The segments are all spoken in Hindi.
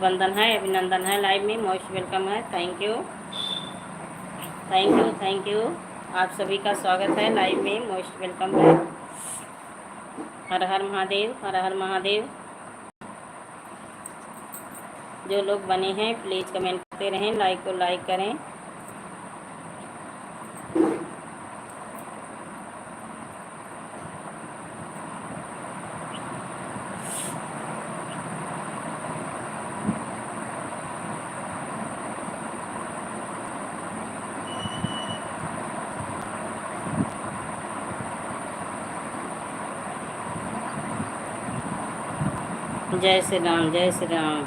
वंदन है, अभिनंदन है, लाइव में मोस्ट वेलकम है। Thank you thank you thank you. आप सभी का स्वागत है लाइव में, मोस्ट वेलकम है। हर हर महादेव, हर हर महादेव। जो लोग बने हैं प्लीज़ कमेंट करते रहें, लाइक को लाइक करें। जय श्री राम, जय श्री राम।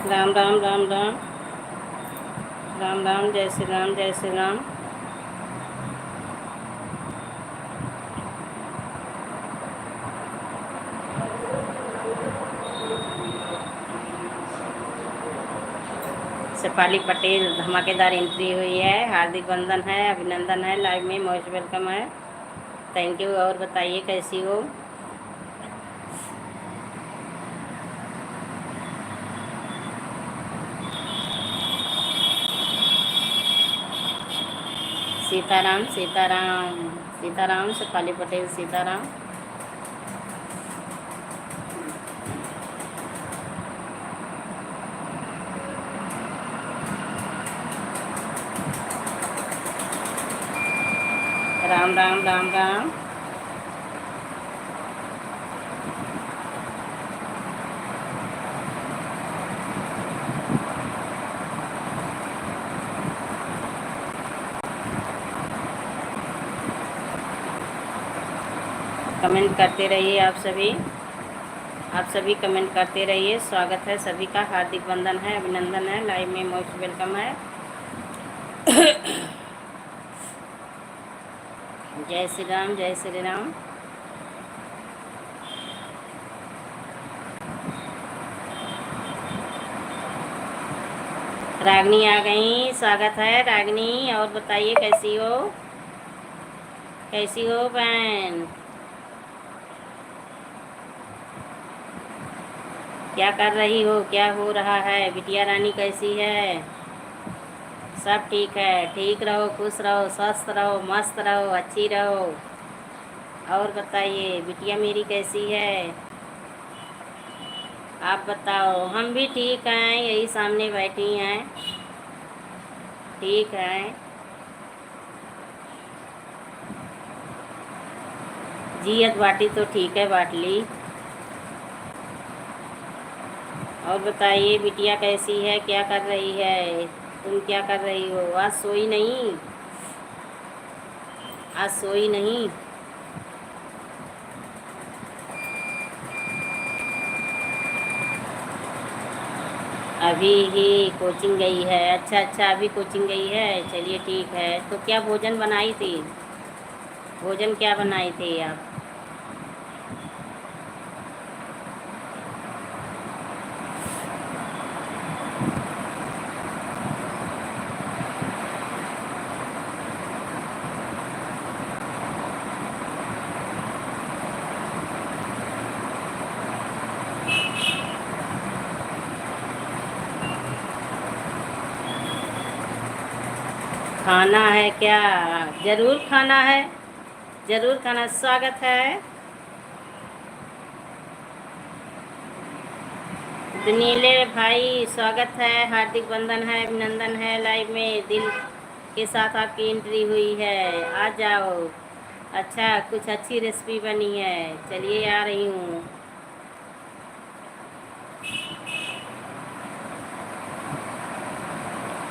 राम राम राम राम राम राम। जय श्री राम, जय श्री राम। शेफाली पटेल धमाकेदार एंट्री हुई है। हार्दिक वंदन है, अभिनंदन है, लाइव में मोस्ट वेलकम है। Thank you. और बताइए कैसी हो? सीताराम सीताराम सीताराम। शेफाली पटेल सीताराम। राम राम राम राम। कमेंट करते रहिए आप सभी कमेंट करते रहिए। स्वागत है सभी का, हार्दिक वंदन है, अभिनंदन है, लाइव में मोस्ट वेलकम है। जय श्री राम, जय श्री राम। रागनी आ गई, स्वागत है रागनी। और बताइए कैसी हो? कैसी हो बहन? क्या कर रही हो? क्या हो रहा है? बिटिया रानी कैसी है? सब ठीक है। ठीक रहो, खुश रहो, स्वस्थ रहो, मस्त रहो, अच्छी रहो। और बताइए बिटिया मेरी कैसी है? आप बताओ। हम भी ठीक हैं, यही सामने बैठी हैं। ठीक है जीयत बाटी तो ठीक है, बाट ली। और बताइए बिटिया कैसी है, क्या कर रही है? तुम क्या कर रही हो? आज सोई नहीं? आज सोई नहीं? अभी ही कोचिंग गई है? अच्छा अच्छा, अभी कोचिंग गई है। चलिए ठीक है। तो क्या भोजन बनाई थी? भोजन क्या बनाई थी आप? खाना है क्या? ज़रूर खाना है, ज़रूर खाना। स्वागत है दुनीले भाई, स्वागत है, हार्दिक वंदन है, अभिनंदन है। लाइव में दिल के साथ आपकी एंट्री हुई है। आ जाओ। अच्छा, कुछ अच्छी रेसिपी बनी है। चलिए आ रही हूँ।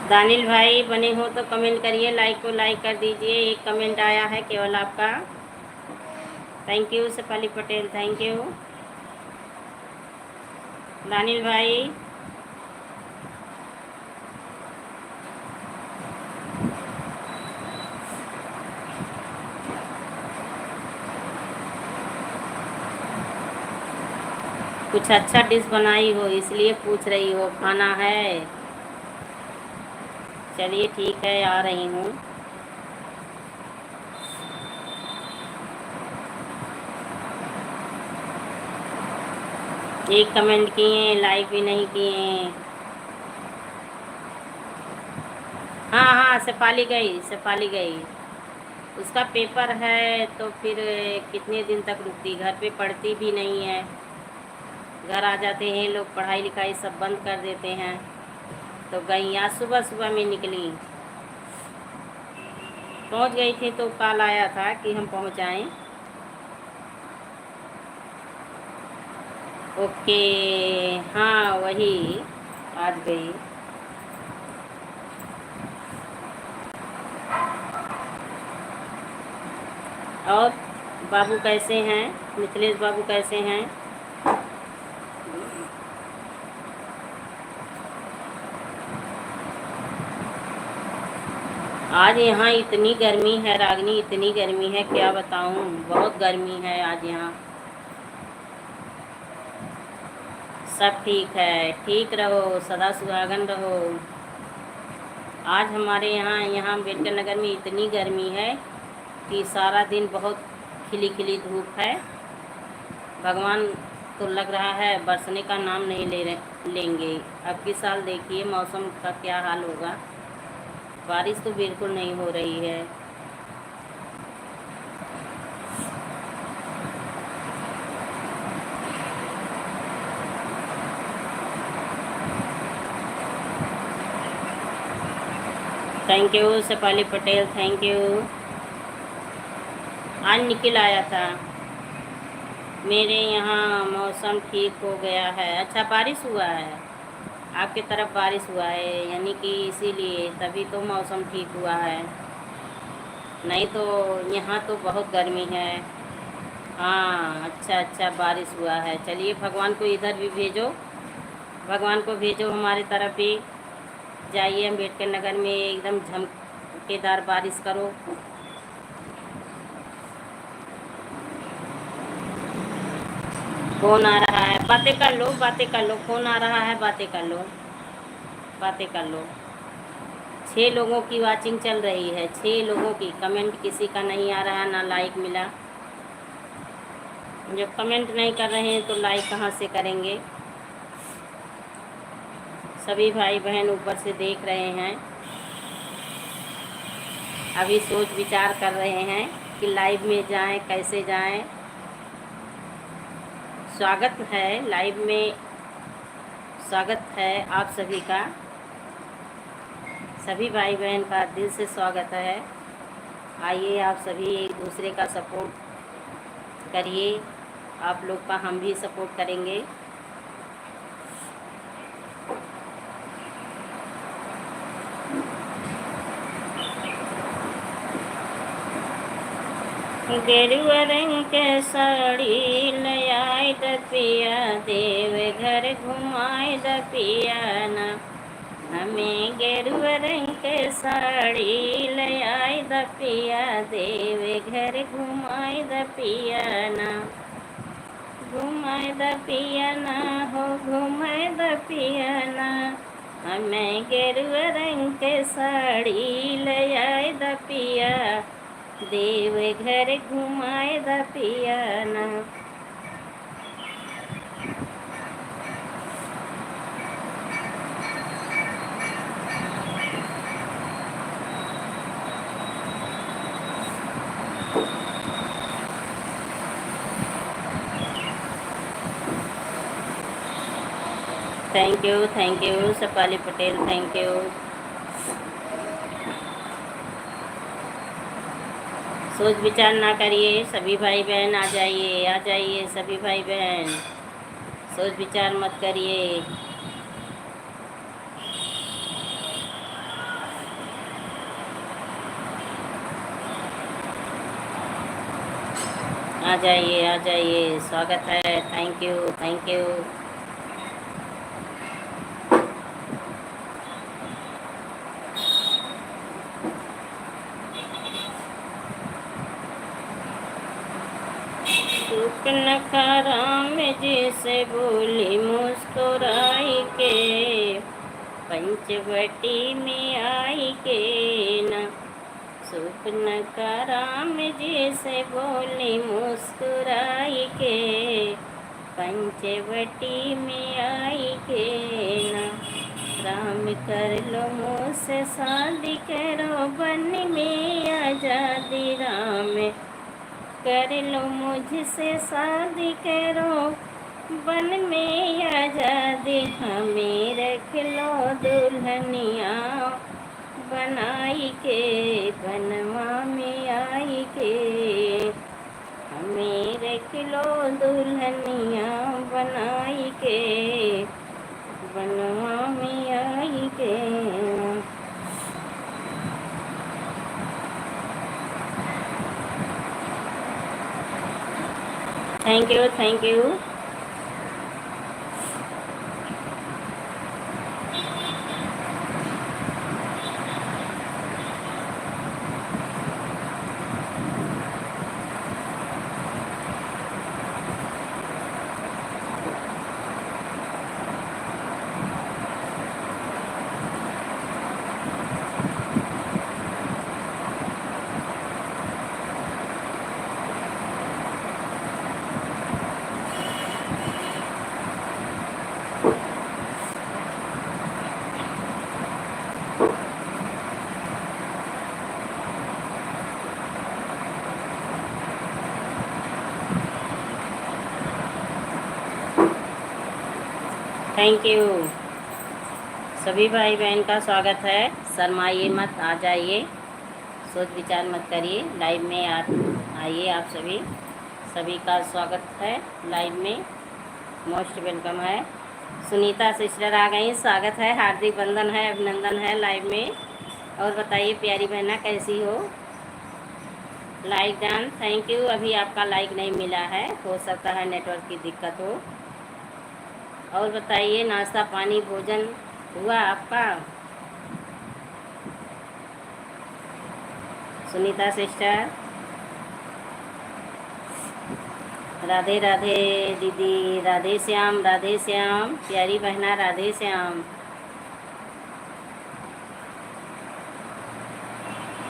दानिल भाई बने हो तो कमेंट करिए, लाइक को लाइक कर दीजिए। एक कमेंट आया है केवल आपका। Thank you Shefali Patel, thank you Danil भाई। कुछ अच्छा डिश बनाई हो इसलिए पूछ रही हो, खाना है? चलिए ठीक है, आ रही हूँ। एक कमेंट किए, लाइक भी नहीं किए। हाँ हाँ, शेफाली गई, शेफाली गई। उसका पेपर है तो फिर कितने दिन तक रुकती, घर पे पढ़ती भी नहीं है। घर आ जाते हैं लोग, पढ़ाई लिखाई सब बंद कर देते हैं। तो गई, आज सुबह सुबह में निकली, पहुंच गई थी तो कॉल आया था कि हम पहुंचाएं। ओके, हाँ वही, आज गई। और बाबू कैसे हैं? मिथिलेश बाबू कैसे हैं? आज यहाँ इतनी गर्मी है रागनी, इतनी गर्मी है क्या बताऊँ, बहुत गर्मी है आज यहाँ। सब ठीक है, ठीक रहो, सदा सुहागन रहो। आज हमारे यहाँ अम्बेडकर नगर में इतनी गर्मी है कि सारा दिन बहुत खिली खिली धूप है। भगवान तो लग रहा है बरसने का नाम नहीं लेंगे। अब की साल देखिए मौसम का क्या हाल होगा। बारिश तो बिल्कुल नहीं हो रही है। Thank you Shefali Patel, thank you. आज निकल आया था। मेरे यहाँ मौसम ठीक हो गया है। अच्छा, बारिश हुआ है आपके तरफ? बारिश हुआ है यानी कि इसीलिए तभी तो मौसम ठीक हुआ है, नहीं तो यहाँ तो बहुत गर्मी है। हाँ अच्छा अच्छा, बारिश हुआ है। चलिए भगवान को इधर भी भेजो, भगवान को भेजो हमारे तरफ भी। जाइए अम्बेडकर नगर में एकदम झमकेदार बारिश करो। फोन आ रहा है, बातें कर लो, बातें कर लो, फोन आ रहा है, बातें कर लो, बातें कर लो। 6 लोगों की वाचिंग चल रही है, 6 लोगों की। कमेंट किसी का नहीं आ रहा, ना लाइक मिला। जब कमेंट नहीं कर रहे हैं तो लाइक कहाँ से करेंगे? सभी भाई बहन ऊपर से देख रहे हैं, अभी सोच विचार कर रहे हैं कि लाइव में जाएं, कैसे जाएं। स्वागत है लाइव में, स्वागत है आप सभी का, सभी भाई बहन का दिल से स्वागत है। आइए आप सभी एक दूसरे का सपोर्ट करिए, आप लोग का हम भी सपोर्ट करेंगे। गेरुआ रंग के साड़ी लयाई द पिया, देव घर घुमाए द पिया ना। हमें गेरुआ रंग के साड़ी लयाई द पिया, देव घर घुमाए द पिया ना। घुमाए द पिया ना हो, घुमाए द पिया ना। हमें गेरुआ रंग के साड़ी लयाई द पिया, देव घर घुमाए द पिया ना। Thank you Shefali Patel, thank you. सोच विचार ना करिए, सभी भाई बहन आ जाइए, आ जाइए सभी भाई बहन, सोच विचार मत करिए। आ जाइए, आ जाइए, स्वागत है, थैंक यू, थैंक यू। स्वप्न का राम जी से बोली मुस्कुराई के, पंचवटी में आई के न। स्वप्न का राम जी से बोली मुस्कुराई के, पंचवटी में आई के न। राम कर लो मुझसे शादी करो, बन में आजादी राम कर लो मुझसे शादी करो, बन में आजादी हमें रख लो दुल्हनिया बनाई के, बनवा में आई के हमें रख लो दुल्हनिया बनाई के, बनवा में आई के। Thank you, thank you. Thank you सभी भाई बहन का स्वागत है। शर्माइए मत, आ जाइए, सोच विचार मत करिए, लाइव में आइए। आप सभी का स्वागत है लाइव में, मोस्ट वेलकम है। सुनीता सिस्टर आ गई, स्वागत है, हार्दिक वंदन है, अभिनंदन है लाइव में। और बताइए प्यारी बहना कैसी हो। Like done, thank you. अभी आपका लाइक नहीं मिला है, हो सकता है नेटवर्क की दिक्कत हो। और बताइए नाश्ता पानी भोजन हुआ आपका। सुनीता सिस्टर, राधे राधे दीदी, राधे श्याम, राधे श्याम प्यारी बहना, राधे श्याम।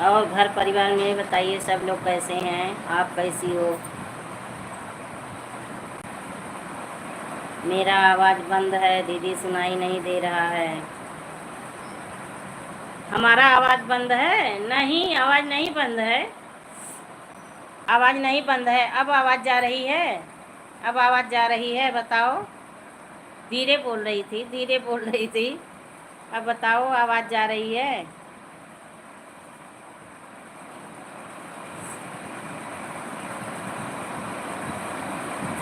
और घर परिवार में बताइए सब लोग कैसे हैं, आप कैसी हो। मेरा आवाज़ बंद है दीदी, सुनाई नहीं दे रहा है। हमारा आवाज़ बंद है? नहीं, आवाज़ नहीं बंद है, आवाज़ नहीं बंद है। अब आवाज़ जा रही है, अब आवाज़ जा रही है, बताओ। धीरे बोल रही थी, धीरे बोल रही थी, अब बताओ आवाज़ जा रही है।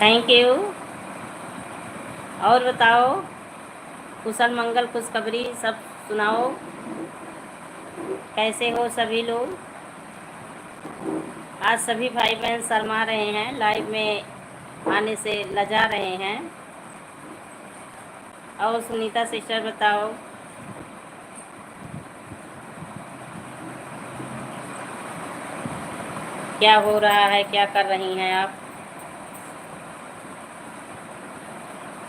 Thank you. और बताओ, कुशल मंगल खुशखबरी सब सुनाओ, कैसे हो सभी लोग। आज सभी भाई बहन शर्मा रहे हैं, लाइव में आने से लजा रहे हैं। और सुनीता सिस्टर बताओ। क्या हो रहा है, क्या कर रही हैं आप।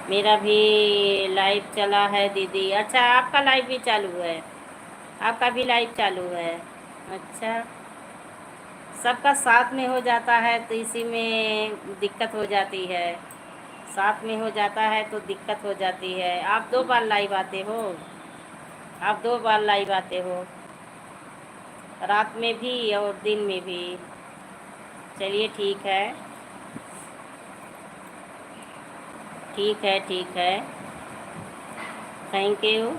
मेरा भी लाइव चला है दीदी। अच्छा, आपका लाइव भी चालू है, आपका भी लाइव चालू है। अच्छा, सबका साथ में हो जाता है तो इसी में दिक्कत हो जाती है, साथ में हो जाता है तो दिक्कत हो जाती है। आप 2 बार लाइव आते हो, आप 2 बार लाइव आते हो, रात में भी और दिन में भी। चलिए ठीक है, ठीक है, ठीक है, थैंक यू।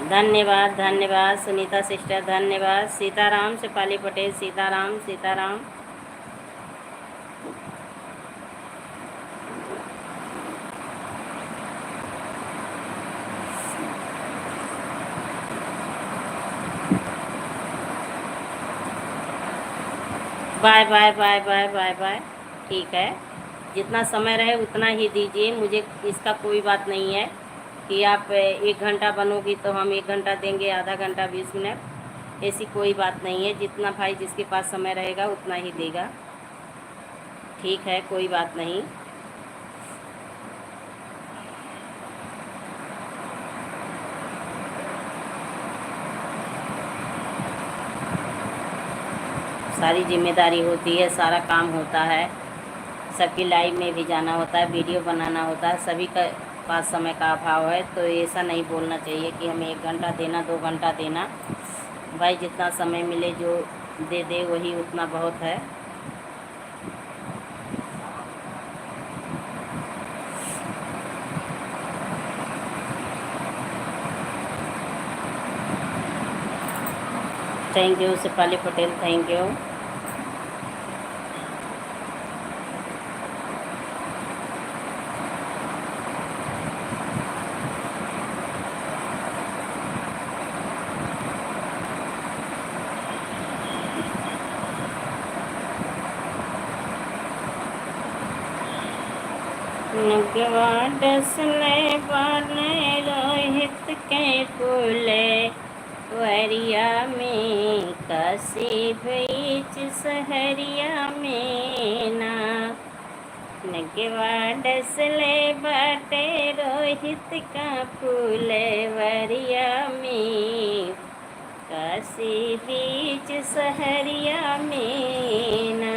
धन्यवाद, धन्यवाद सुनीता सिस्टर, धन्यवाद। Sitaram Shefali Patel, Sitaram, Sitaram. Bye bye bye bye bye bye. ठीक है, जितना समय रहे उतना ही दीजिए, मुझे इसका कोई बात नहीं है कि आप 1 घंटा बनोगी तो हम 1 घंटा देंगे, आधा घंटा 20 मिनट। ऐसी कोई बात नहीं है, जितना भाई जिसके पास समय रहेगा उतना ही देगा। ठीक है, कोई बात नहीं। सारी जिम्मेदारी होती है, सारा काम होता है, सबकी लाइव में भी जाना होता है, वीडियो बनाना होता है, सभी का पास समय का अभाव है। तो ऐसा नहीं बोलना चाहिए कि हमें 1 घंटा देना, 2 घंटा देना। भाई जितना समय मिले जो दे दे वही उतना बहुत है। Thank you Shefali Patel, thank you. डसले बने रोहित के फूले वरिया में, काशी बीच सहरिया में ना। नगवा डसले बाटे रोहित का फूले वरिया में, काशी बीच सहरिया में ना।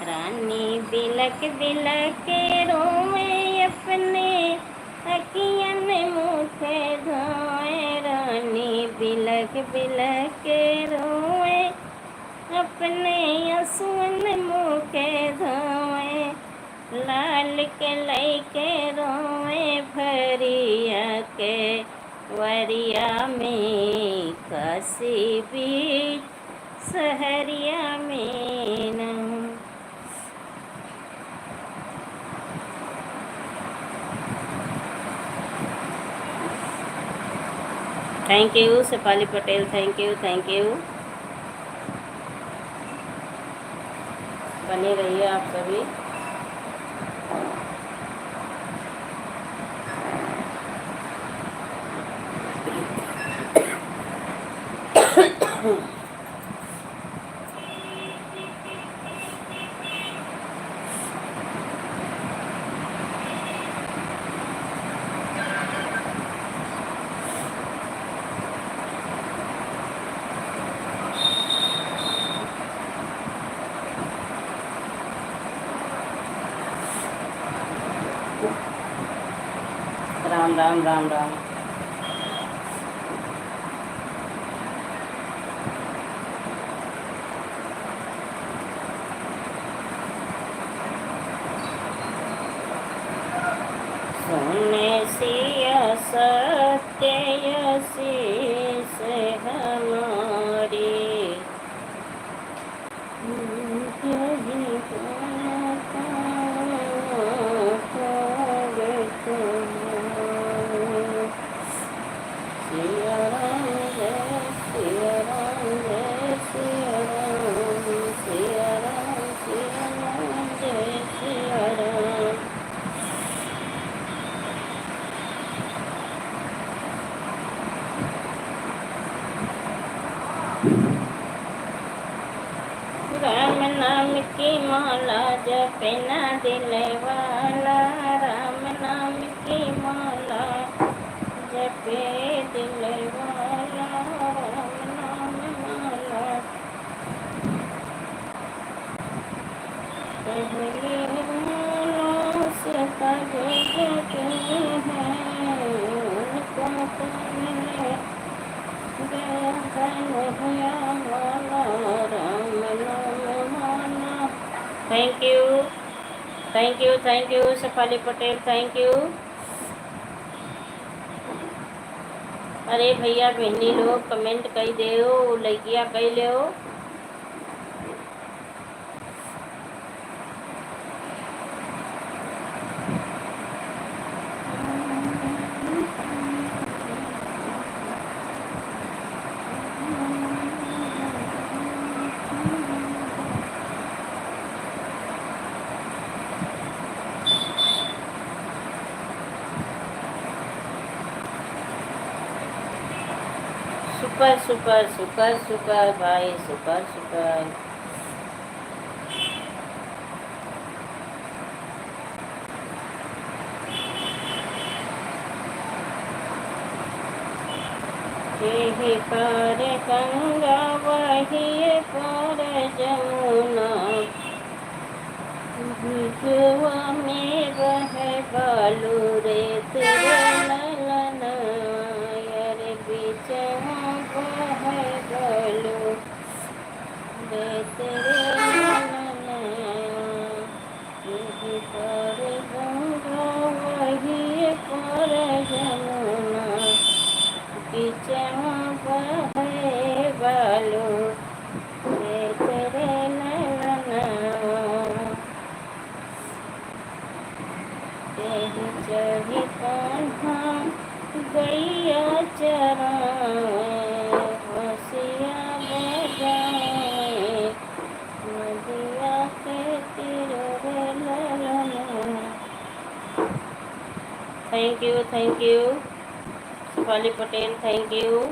रानी बिलक बिलक रोए अपने अखियन मुखे धोए, रानी बिलक बिलक रोए अपने असुन मुखे धोए, लाल के लैके रोए भरिया के वरिया में, काशी बीच सहरिया में ना। Thank you Shefali Patel, thank you, thank you. बने रहिए आप सभी। राम राम राम राम। सोने सिया सत्य शीस हमारी, राम नाम की माला जपना दिल वाला, राम नाम की माला जपे दिल वाला, राम नाम माला पहले वालों से पहले जपे हैं, उनको तुमने thank you, thank you, thank you Shefali Patel, thank you. अरे भैया बहनी लोग कमेंट कई दे हो, लड़कियाँ कई ले हो। सुपर सुपर सुपर सुपर भाई, सुपर सुपर। यही पार गंगा वही पार जमुना, बिचवा में बह बालू रे तेरे ललना, यारे बिचवा बह बालू रे तेरे ललना। यही पार गंगा वही पार जमुना, बिचवा बहे बालू रे तेरे ललना। तेरी चढ़ी कान्हा गैया चराए, हंसिया बजाए, नदिया के तीर रे ललना। Thank you Shefali Patel, thank you.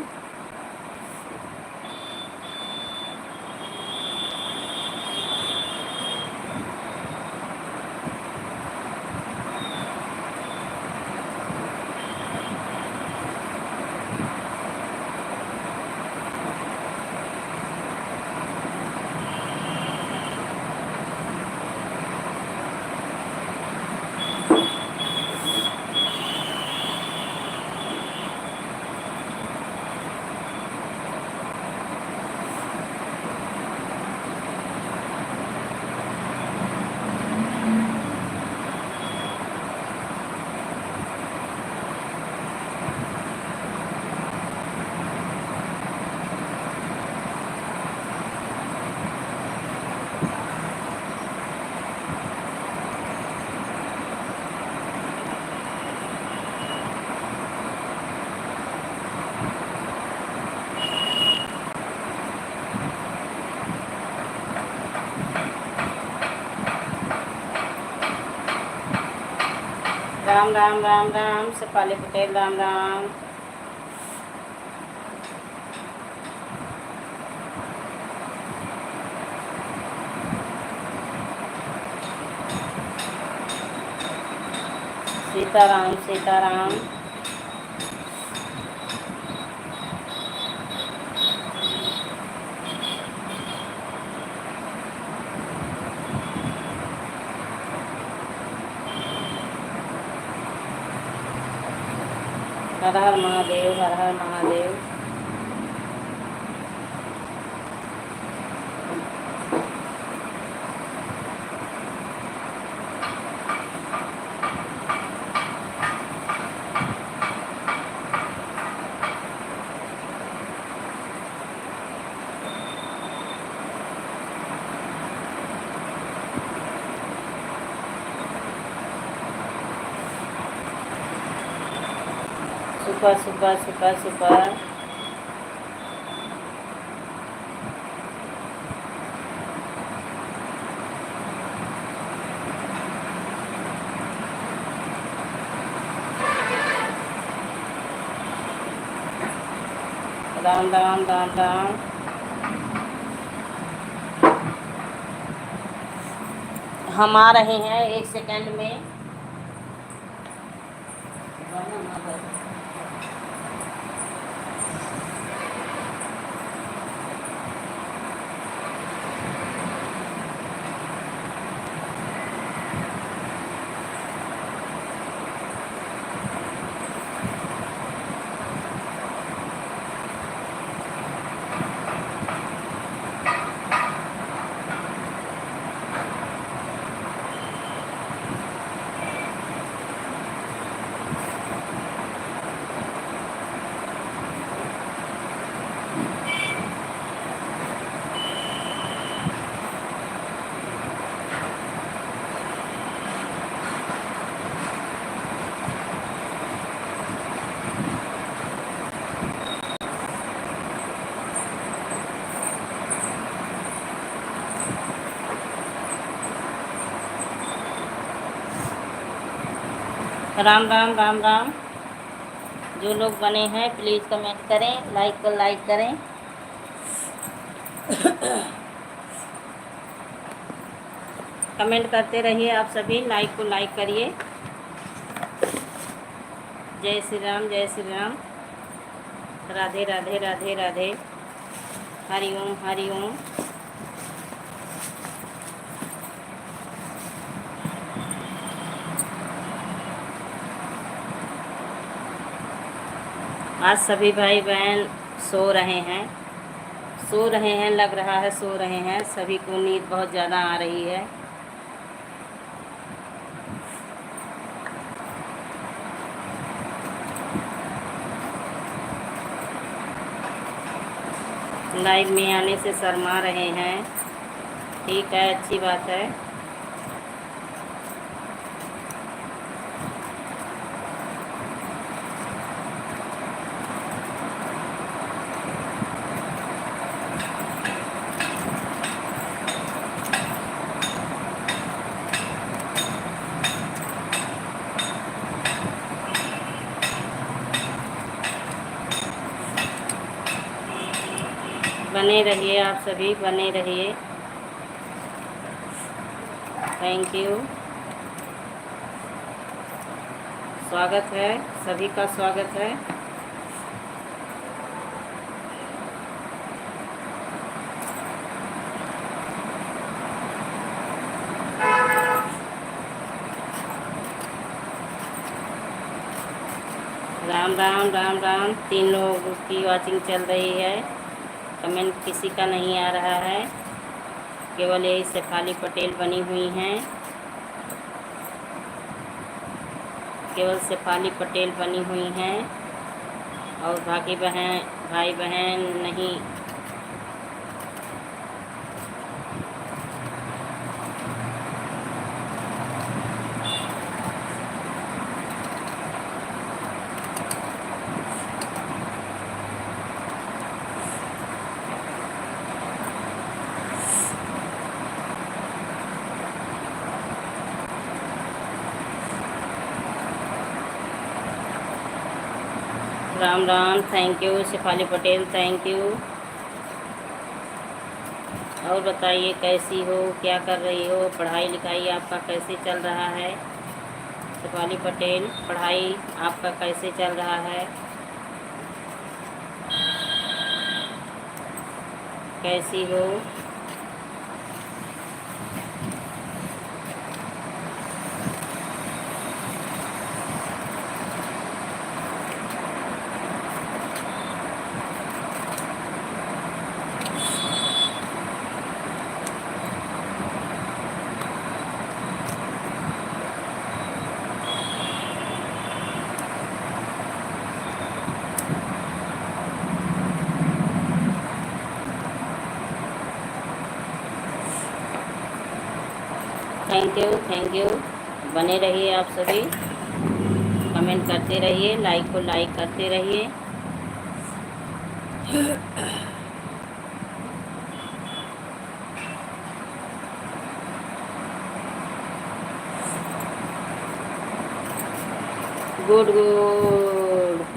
Ram Ram Ram Ram Shefali Patel, Ram Ram. Sitaram Sitaram. Har her Mahadev, her her Mahadev. Super super super super. Ram Ram Ram Ram. हम आ रहे हैं 1 सेकंड में। राम राम राम राम। जो लोग बने हैं प्लीज़ कमेंट करें, लाइक को लाइक करें। कमेंट करते रहिए आप सभी, लाइक को लाइक करिए। जय श्री राम, जय श्री राम। राधे राधे राधे राधे। हरि ओम हरि ओम। आज सभी भाई बहन सो रहे हैं, सो रहे हैं, लग रहा है सो रहे हैं। सभी को नींद बहुत ज़्यादा आ रही है। लाइव में आने से शर्मा रहे हैं। ठीक है, अच्छी बात है। बने रहिए आप सभी, बने रहिए। Thank you. स्वागत है, सभी का स्वागत है। राम राम राम राम। 3 लोगों की वॉचिंग चल रही है। कमेंट किसी का नहीं आ रहा है, केवल यही शेफाली पटेल बनी हुई हैं। केवल शेफाली पटेल बनी हुई हैं और बाकी भाई बहन नहीं। Ram Ram. Thank you Shefali Patel, thank you. और बताइए कैसी हो, क्या कर रही हो, पढ़ाई लिखाई आपका कैसे चल रहा है? शेफाली पटेल, पढ़ाई आपका कैसे चल रहा है? कैसी हो? Thank you, thank you. बने रहिए आप सभी, कमेंट करते रहिए, लाइक को लाइक करते रहिए। Good good.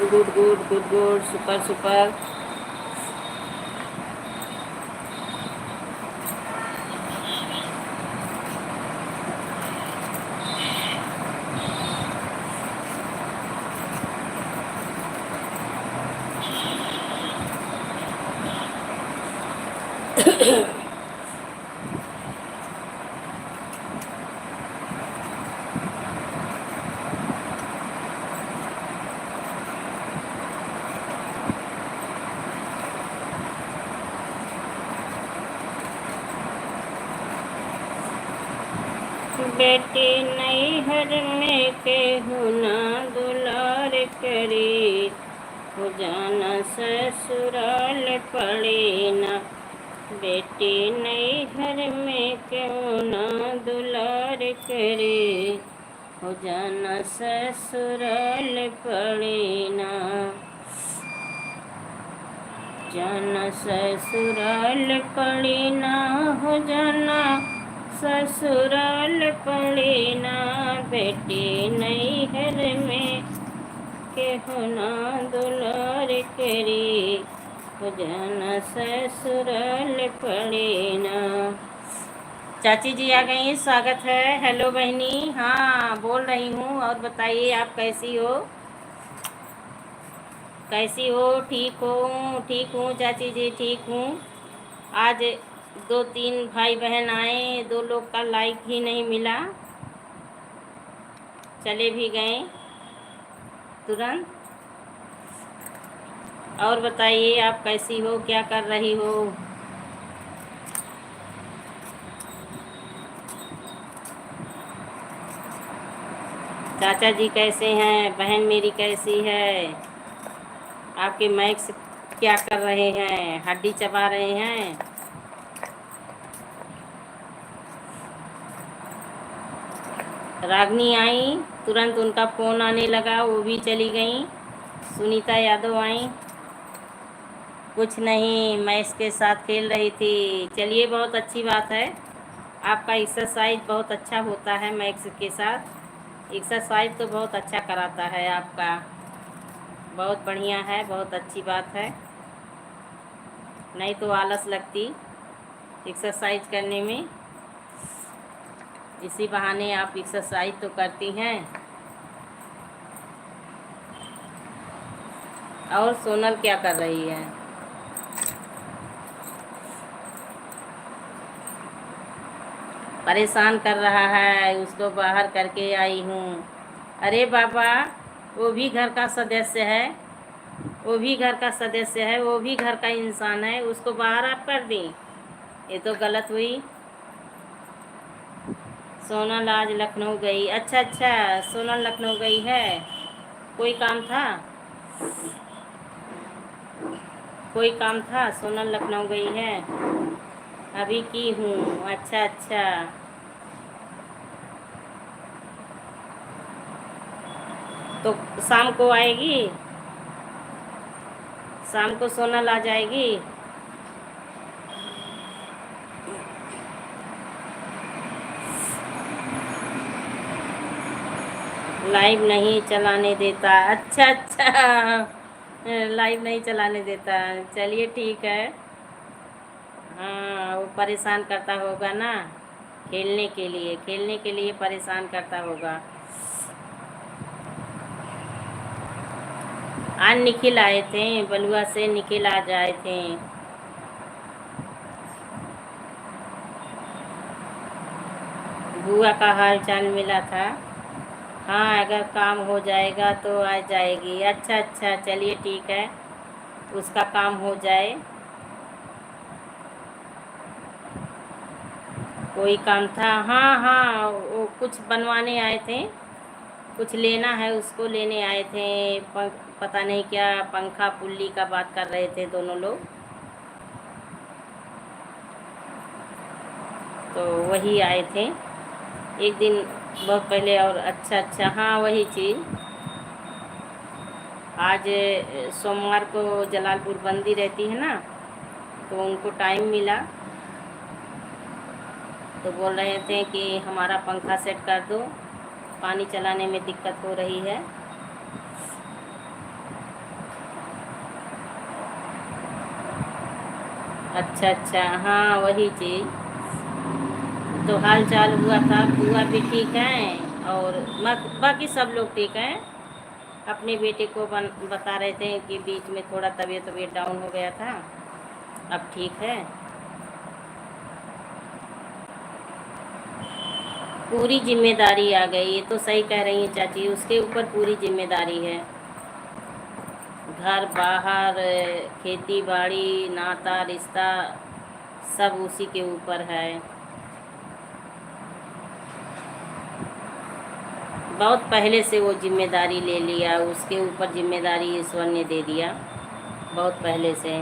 Good good good good, super super. बेटी नैहर में केहू ना दुलार करे, हो जाना ससुराल पड़े ना। बेटी नैहर में केहू ना दुलार करे, हो जाना ससुराल पड़े ना। जाना ससुराल पड़े ना, हो जाना ससुराल पड़े ना। बेटी नैहर में केहू ना दुलार करे, हो जाना ससुराल पड़े ना। चाची जी आ गई, स्वागत है। हेलो बहनी, हाँ बोल रही हूँ। और बताइए आप कैसी हो? कैसी हो? ठीक हो? ठीक हूँ चाची जी, ठीक हूँ। आज 2-3 भाई बहन आए, 2 लोग का लाइक ही नहीं मिला, चले भी गए तुरंत। और बताइए आप कैसी हो, क्या कर रही हो? चाचा जी कैसे हैं? बहन मेरी कैसी है? आपके मैक्स क्या कर रहे हैं? हड्डी चबा रहे हैं? रागनी आई, तुरंत उनका फ़ोन आने लगा, वो भी चली गई। सुनीता यादव आई, कुछ नहीं, मैं इसके साथ खेल रही थी। चलिए, बहुत अच्छी बात है। आपका एक्सरसाइज बहुत अच्छा होता है मैक्स के साथ। एक्सरसाइज तो बहुत अच्छा कराता है आपका, बहुत बढ़िया है, बहुत अच्छी बात है। नहीं तो आलस लगती एक्सरसाइज करने में। इसी बहाने आप एक्सरसाइज तो करती हैं। और सोनल क्या कर रही है? परेशान कर रहा है, उसको बाहर करके आई हूँ। अरे बाबा, वो भी घर का सदस्य है, वो भी घर का सदस्य है, वो भी घर का इंसान है, उसको बाहर आप कर दी, ये तो गलत हुई। सोनल आज लखनऊ गई? अच्छा अच्छा, सोनल लखनऊ गई है, कोई काम था? कोई काम था, सोनल लखनऊ गई है? अभी की हूँ, अच्छा अच्छा। तो शाम को आएगी? शाम को सोनल आ जाएगी? लाइव नहीं चलाने देता? अच्छा अच्छा, लाइव नहीं चलाने देता, चलिए ठीक है। हाँ, वो परेशान करता होगा ना, खेलने के लिए परेशान करता होगा। आज निखिल आए थे, बलुआ से निखिल आज आए थे। बुआ का हाल चाल मिला था। हाँ, अगर काम हो जाएगा तो आ जाएगी। अच्छा अच्छा, चलिए ठीक है, उसका काम हो जाए। कोई काम था? हाँ हाँ, वो कुछ बनवाने आए थे, कुछ लेना है, उसको लेने आए थे। पता नहीं क्या पंखा पुल्ली का बात कर रहे थे दोनों लोग, तो वही आए थे एक दिन बहुत पहले। और अच्छा अच्छा, हाँ वही चीज़। आज सोमवार को जलालपुर बंदी रहती है ना, तो उनको टाइम मिला, तो बोल रहे थे कि हमारा पंखा सेट कर दो, पानी चलाने में दिक्कत हो रही है। अच्छा अच्छा, हाँ वही चीज़। तो हाल चाल हुआ था, बुआ भी ठीक हैं और बाकी सब लोग ठीक हैं। अपने बेटे को बता रहे थे कि बीच में थोड़ा तबीयत डाउन हो गया था, अब ठीक है। पूरी जिम्मेदारी आ गई, ये तो सही कह रही हैं चाची, उसके ऊपर पूरी जिम्मेदारी है। घर बाहर, खेती बाड़ी, नाता रिश्ता, सब उसी के ऊपर है। बहुत पहले से वो जिम्मेदारी ले लिया, उसके ऊपर जिम्मेदारी ईश्वर ने दे दिया बहुत पहले से।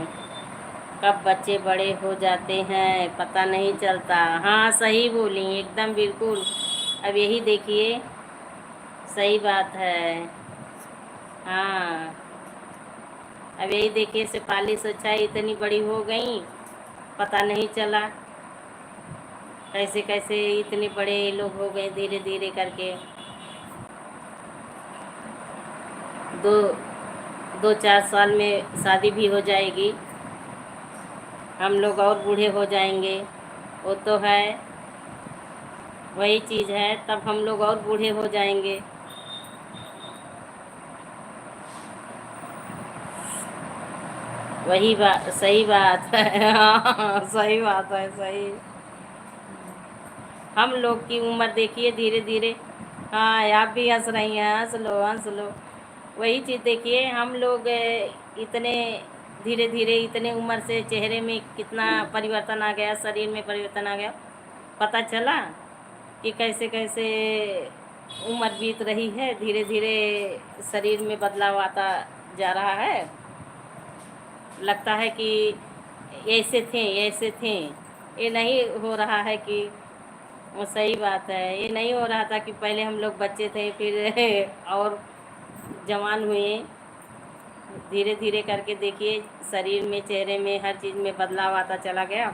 कब बच्चे बड़े हो जाते हैं पता नहीं चलता। हाँ सही बोली एकदम बिल्कुल। अब यही देखिए, सही बात है। हाँ अब यही देखिए, शेफाली सच्चाई इतनी बड़ी हो गई, पता नहीं चला कैसे कैसे इतने बड़े लोग हो गए धीरे धीरे करके। दो 2-4 साल में शादी भी हो जाएगी, हम लोग और बूढ़े हो जाएंगे। वो तो है, वही चीज़ है, तब हम लोग और बूढ़े हो जाएंगे। वही बात, सही बात है। हाँ सही बात है, सही। हम लोग की उम्र देखिए धीरे धीरे। हाँ आप भी हंस रही हैं, हंस लो हंस लो। वही चीज़ देखिए, हम लोग इतने धीरे धीरे इतने उम्र से चेहरे में कितना परिवर्तन आ गया, शरीर में परिवर्तन आ गया, पता चला कि कैसे कैसे उम्र बीत रही है, धीरे धीरे शरीर में बदलाव आता जा रहा है। लगता है कि ऐसे थे ऐसे थे, ये नहीं हो रहा है कि वो, सही बात है, ये नहीं हो रहा था कि पहले हम लोग बच्चे थे फिर और जवान हुए। धीरे धीरे करके देखिए, शरीर में चेहरे में हर चीज़ में बदलाव आता चला गया,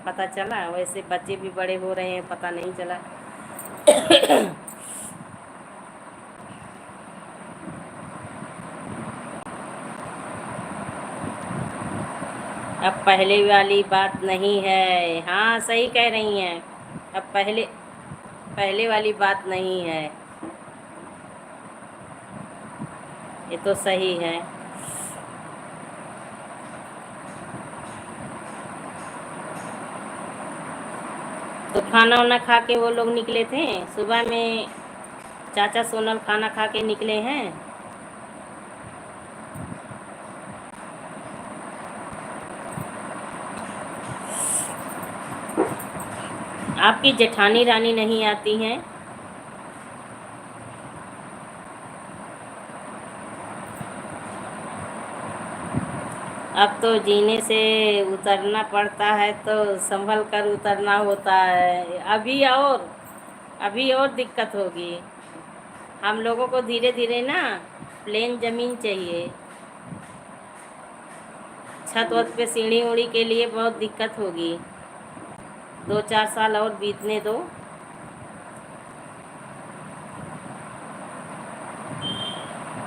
पता चला। वैसे बच्चे भी बड़े हो रहे हैं, पता नहीं चला। अब पहले वाली बात नहीं है। हाँ सही कह रही हैं, अब पहले पहले वाली बात नहीं है, ये तो सही है। तो खाना वाना खा के वो लोग निकले थे सुबह में, चाचा सोनल खाना खा के निकले हैं। आपकी जेठानी रानी नहीं आती हैं? अब तो जीने से उतरना पड़ता है, तो संभल कर उतरना होता है। अभी और दिक्कत होगी। हम लोगों को धीरे धीरे ना प्लेन ज़मीन चाहिए, छत वत पे सीढ़ी उड़ी के लिए बहुत दिक्कत होगी। 2-4 साल और बीतने दो।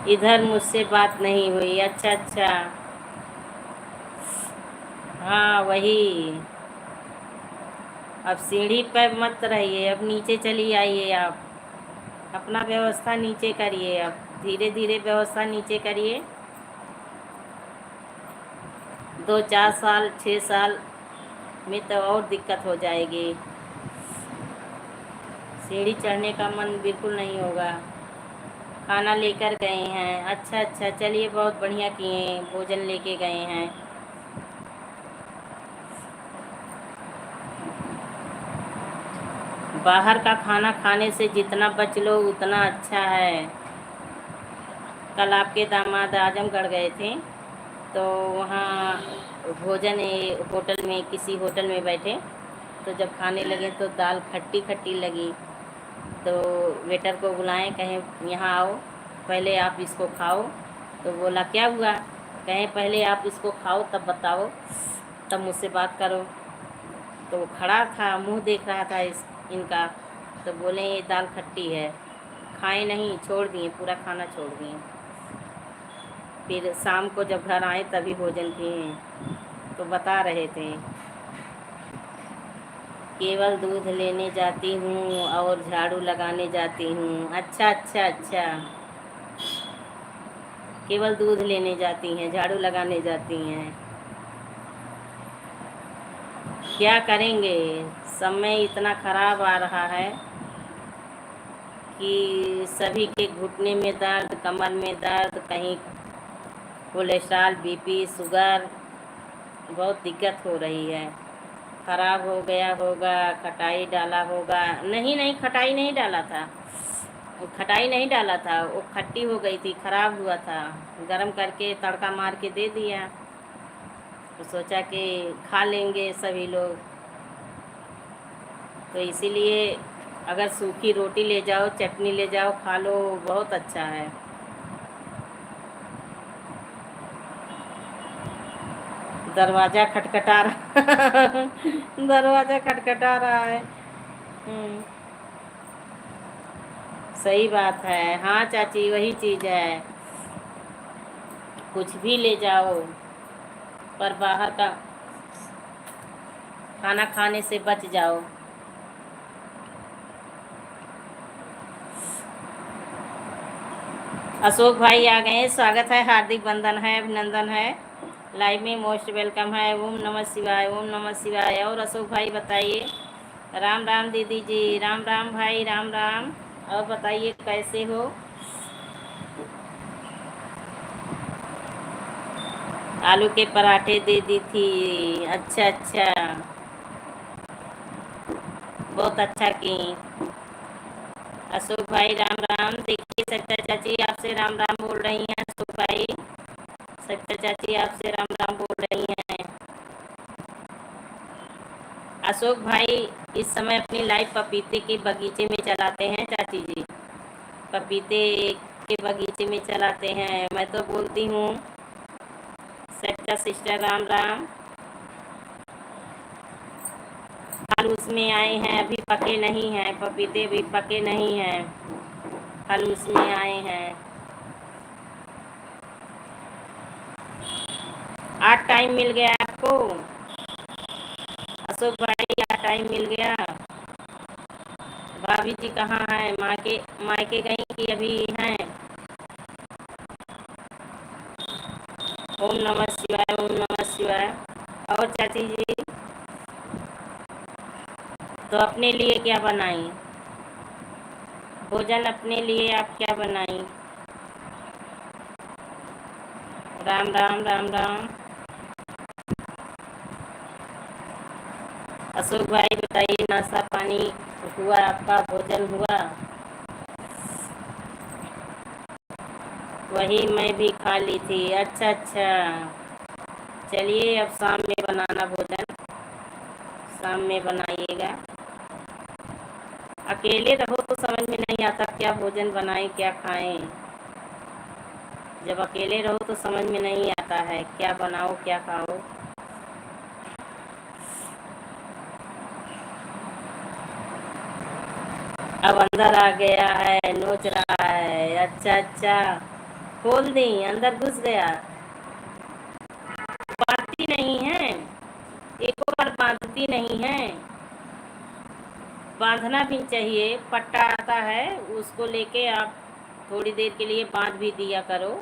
इधर मुझसे बात नहीं हुई, अच्छा अच्छा। हाँ वही, अब सीढ़ी पर मत रहिए, अब नीचे चली आइए आप, अपना व्यवस्था नीचे करिए, अब धीरे धीरे व्यवस्था नीचे करिए। 2-4 साल 6 साल में तो और दिक्कत हो जाएगी, सीढ़ी चढ़ने का मन बिल्कुल नहीं होगा। खाना लेकर गए हैं, अच्छा अच्छा, चलिए बहुत बढ़िया किए, भोजन लेके गए हैं। बाहर का खाना खाने से जितना बच लो उतना अच्छा है। कल आपके दामाद आजमगढ़ गए थे, तो वहाँ भोजन होटल में, किसी होटल में बैठे, तो जब खाने लगे तो दाल खट्टी खट्टी लगी। तो वेटर को बुलाएं, कहें यहाँ आओ, पहले आप इसको खाओ। तो बोला क्या हुआ, कहें पहले आप इसको खाओ तब बताओ, तब मुझसे बात करो। तो वो खड़ा था, मुंह देख रहा था इनका। तो बोले ये दाल खट्टी है, खाए नहीं, छोड़ दिए, पूरा खाना छोड़ दिए। फिर शाम को जब घर आए तभी भोजन किए, तो बता रहे थे केवल दूध लेने जाती हूँ और झाड़ू लगाने जाती हूँ। अच्छा अच्छा अच्छा, केवल दूध लेने जाती हैं, झाड़ू लगाने जाती हैं। क्या करेंगे, समय इतना ख़राब आ रहा है कि सभी के घुटने में दर्द, कमर में दर्द, कहीं कोलेस्ट्रॉल, बीपी, शुगर, बहुत दिक्कत हो रही है। ख़राब हो गया होगा, खटाई डाला होगा। नहीं नहीं, खटाई नहीं डाला था, वो खटाई नहीं डाला था, वो खट्टी हो गई थी, खराब हुआ था। गरम करके तड़का मार के दे दिया, तो सोचा कि खा लेंगे सभी लोग। तो इसीलिए अगर सूखी रोटी ले जाओ, चटनी ले जाओ, खा लो, बहुत अच्छा है। दरवाज़ा खटखटा रहा दरवाज़ा खटखटा रहा है। सही बात है। हाँ चाची, वही चीज़ है। कुछ भी ले जाओ, पर बाहर का खाना खाने से बच जाओ। अशोक भाई आ गए, स्वागत है, हार्दिक वंदन है, अभिनंदन है, लाइव में मोस्ट वेलकम है। ओम नमः शिवाय, ओम नमः शिवाय। और अशोक भाई बताइए। राम राम दीदी जी, राम राम भाई, राम राम। और बताइए कैसे हो। आलू के पराठे दे दी थी। अच्छा अच्छा, बहुत अच्छा की। अशोक भाई राम राम। देखिए सविता चाची आपसे राम राम बोल रही हैं। अशोक भाई, सविता चाची आपसे राम राम बोल रही हैं। अशोक भाई इस समय अपनी लाइफ पपीते के बगीचे में चलाते हैं चाची जी, पपीते के बगीचे में चलाते हैं। मैं तो बोलती हूँ सविता सिस्टर राम राम। फल उसमें आए हैं, अभी पके नहीं हैं, पपीते भी पके नहीं हैं, फल उसमें आए हैं। आज टाइम मिल गया आपको अशोक भाई, आज टाइम मिल गया। भाभी जी कहाँ हैं, मायके गई कि अभी हैं। ओम नमः शिवाय, ओम नमः शिवाय। और चाची जी, तो अपने लिए क्या बनाई भोजन, अपने लिए आप क्या बनाई। राम राम, राम राम। अशोक भाई बताइए, नाश्ता पानी हुआ आपका, भोजन हुआ। वही मैं भी खा ली थी। अच्छा अच्छा, चलिए अब शाम में बनाना भोजन, शाम में बनाइएगा। अकेले रहो तो समझ में नहीं आता क्या भोजन बनाएं क्या खाएं। जब अकेले रहो तो समझ में नहीं आता है क्या बनाओ क्या खाओ। अब अंदर आ गया है, नोच रहा है। अच्छा अच्छा, खोल दी, अंदर घुस गया। बांधती नहीं है, एक बार बांधती नहीं है। बांधना भी चाहिए, पट्टा आता है उसको लेके आप थोड़ी देर के लिए बांध भी दिया करो,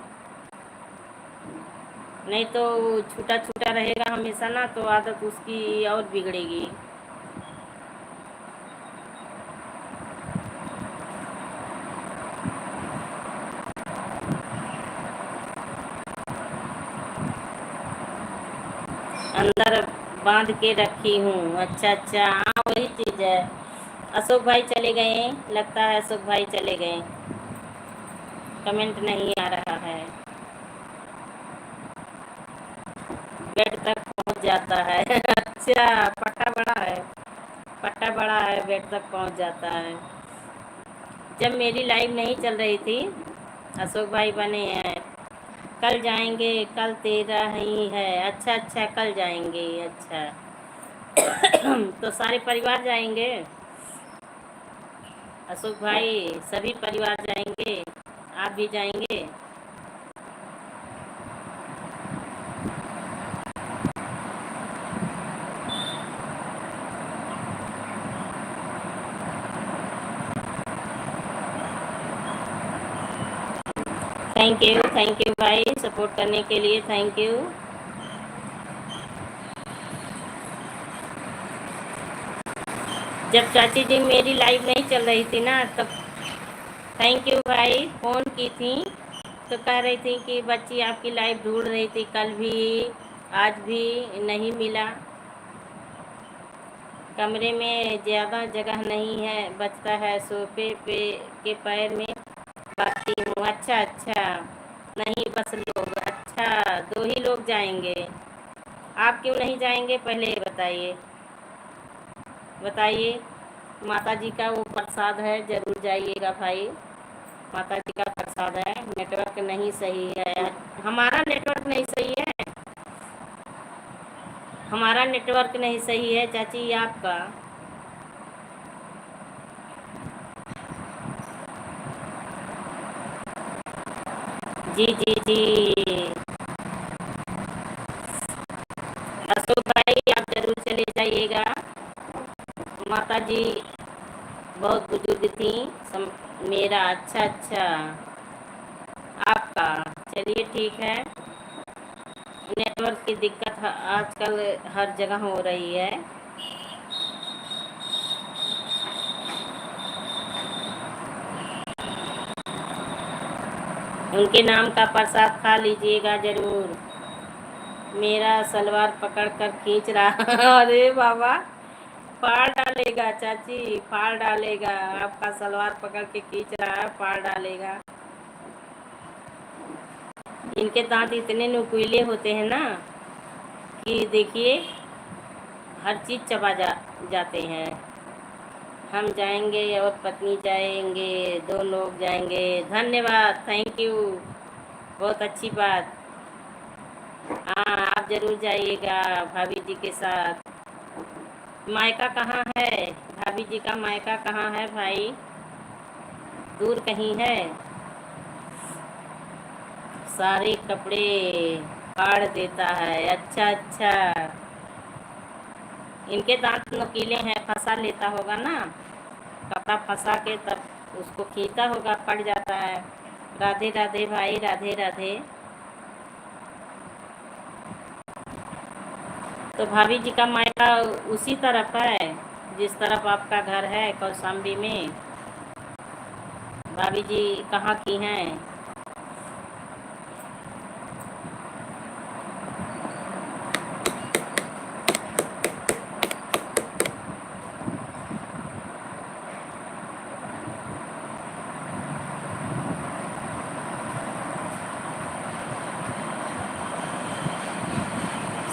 नहीं तो छूटा छूटा रहेगा हमेशा ना, तो आदत उसकी और बिगड़ेगी। अंदर बांध के रखी हूँ। अच्छा अच्छा, हाँ वही चीज़ है। अशोक भाई चले गए, लगता है अशोक भाई चले गए, कमेंट नहीं आ रहा है। बेड तक पहुंच जाता है अच्छा, पट्टा बड़ा है, पट्टा बड़ा है, बेड तक पहुंच जाता है। जब मेरी लाइव नहीं चल रही थी, अशोक भाई बने हैं, कल जाएंगे, कल तेरा ही है। अच्छा अच्छा, कल जाएंगे। अच्छा तो सारे परिवार जाएंगे अशोक भाई, सभी परिवार जाएंगे, आप भी जाएंगे। थैंक यू भाई, सपोर्ट करने के लिए थैंक यू। जब चाची जी मेरी लाइव नहीं चल रही थी ना, तब थैंक यू भाई, फ़ोन की थी तो कह रही थी कि बच्ची आपकी लाइव ढूंढ रही थी, कल भी आज भी नहीं मिला। कमरे में ज़्यादा जगह नहीं है, बचता है, सोफे पे के पैर में बाती हूँ। अच्छा अच्छा, नहीं बस लोग, अच्छा 2 ही लोग जाएंगे। आप क्यों नहीं जाएंगे पहले ये बताइए, बताइए। माता जी का वो प्रसाद है, ज़रूर जाइएगा भाई, माता जी का प्रसाद है। नेटवर्क नहीं सही है, हमारा नेटवर्क नहीं सही है, हमारा नेटवर्क नहीं सही है चाची, आपका। जी जी जी, अशोक भाई आप जरूर चले जाइएगा। माता जी बहुत बुजुर्ग थी मेरा। अच्छा अच्छा, आपका, चलिए ठीक है। नेटवर्क की दिक्कत आजकल हर जगह हो रही है। उनके नाम का प्रसाद खा लीजिएगा जरूर। मेरा सलवार पकड़ कर खींच रहा अरे बाबा, फाड़ डालेगा चाची, फाड़ डालेगा, आपका सलवार पकड़ के खींच रहा है, फाड़ डालेगा। इनके दांत इतने नुकीले होते हैं ना कि देखिए हर चीज़ चबा जाते हैं। हम जाएंगे और पत्नी जाएंगे, 2 लोग जाएंगे। धन्यवाद, थैंक यू, बहुत अच्छी बात। हाँ आप ज़रूर जाइएगा भाभी जी के साथ। मायका कहाँ है भाभी जी का, मायका कहाँ है भाई, दूर कहीं है? सारे कपड़े फाड़ देता है। अच्छा अच्छा, इनके दांत नुकीले हैं, फंसा लेता होगा ना, कपड़ा फंसा के तब उसको खींचता होगा, फट जाता है। राधे राधे भाई, राधे राधे। तो भाभी जी का मायका उसी तरफ है जिस तरफ आपका घर है, कौशाम्बी में। भाभी जी कहाँ की हैं?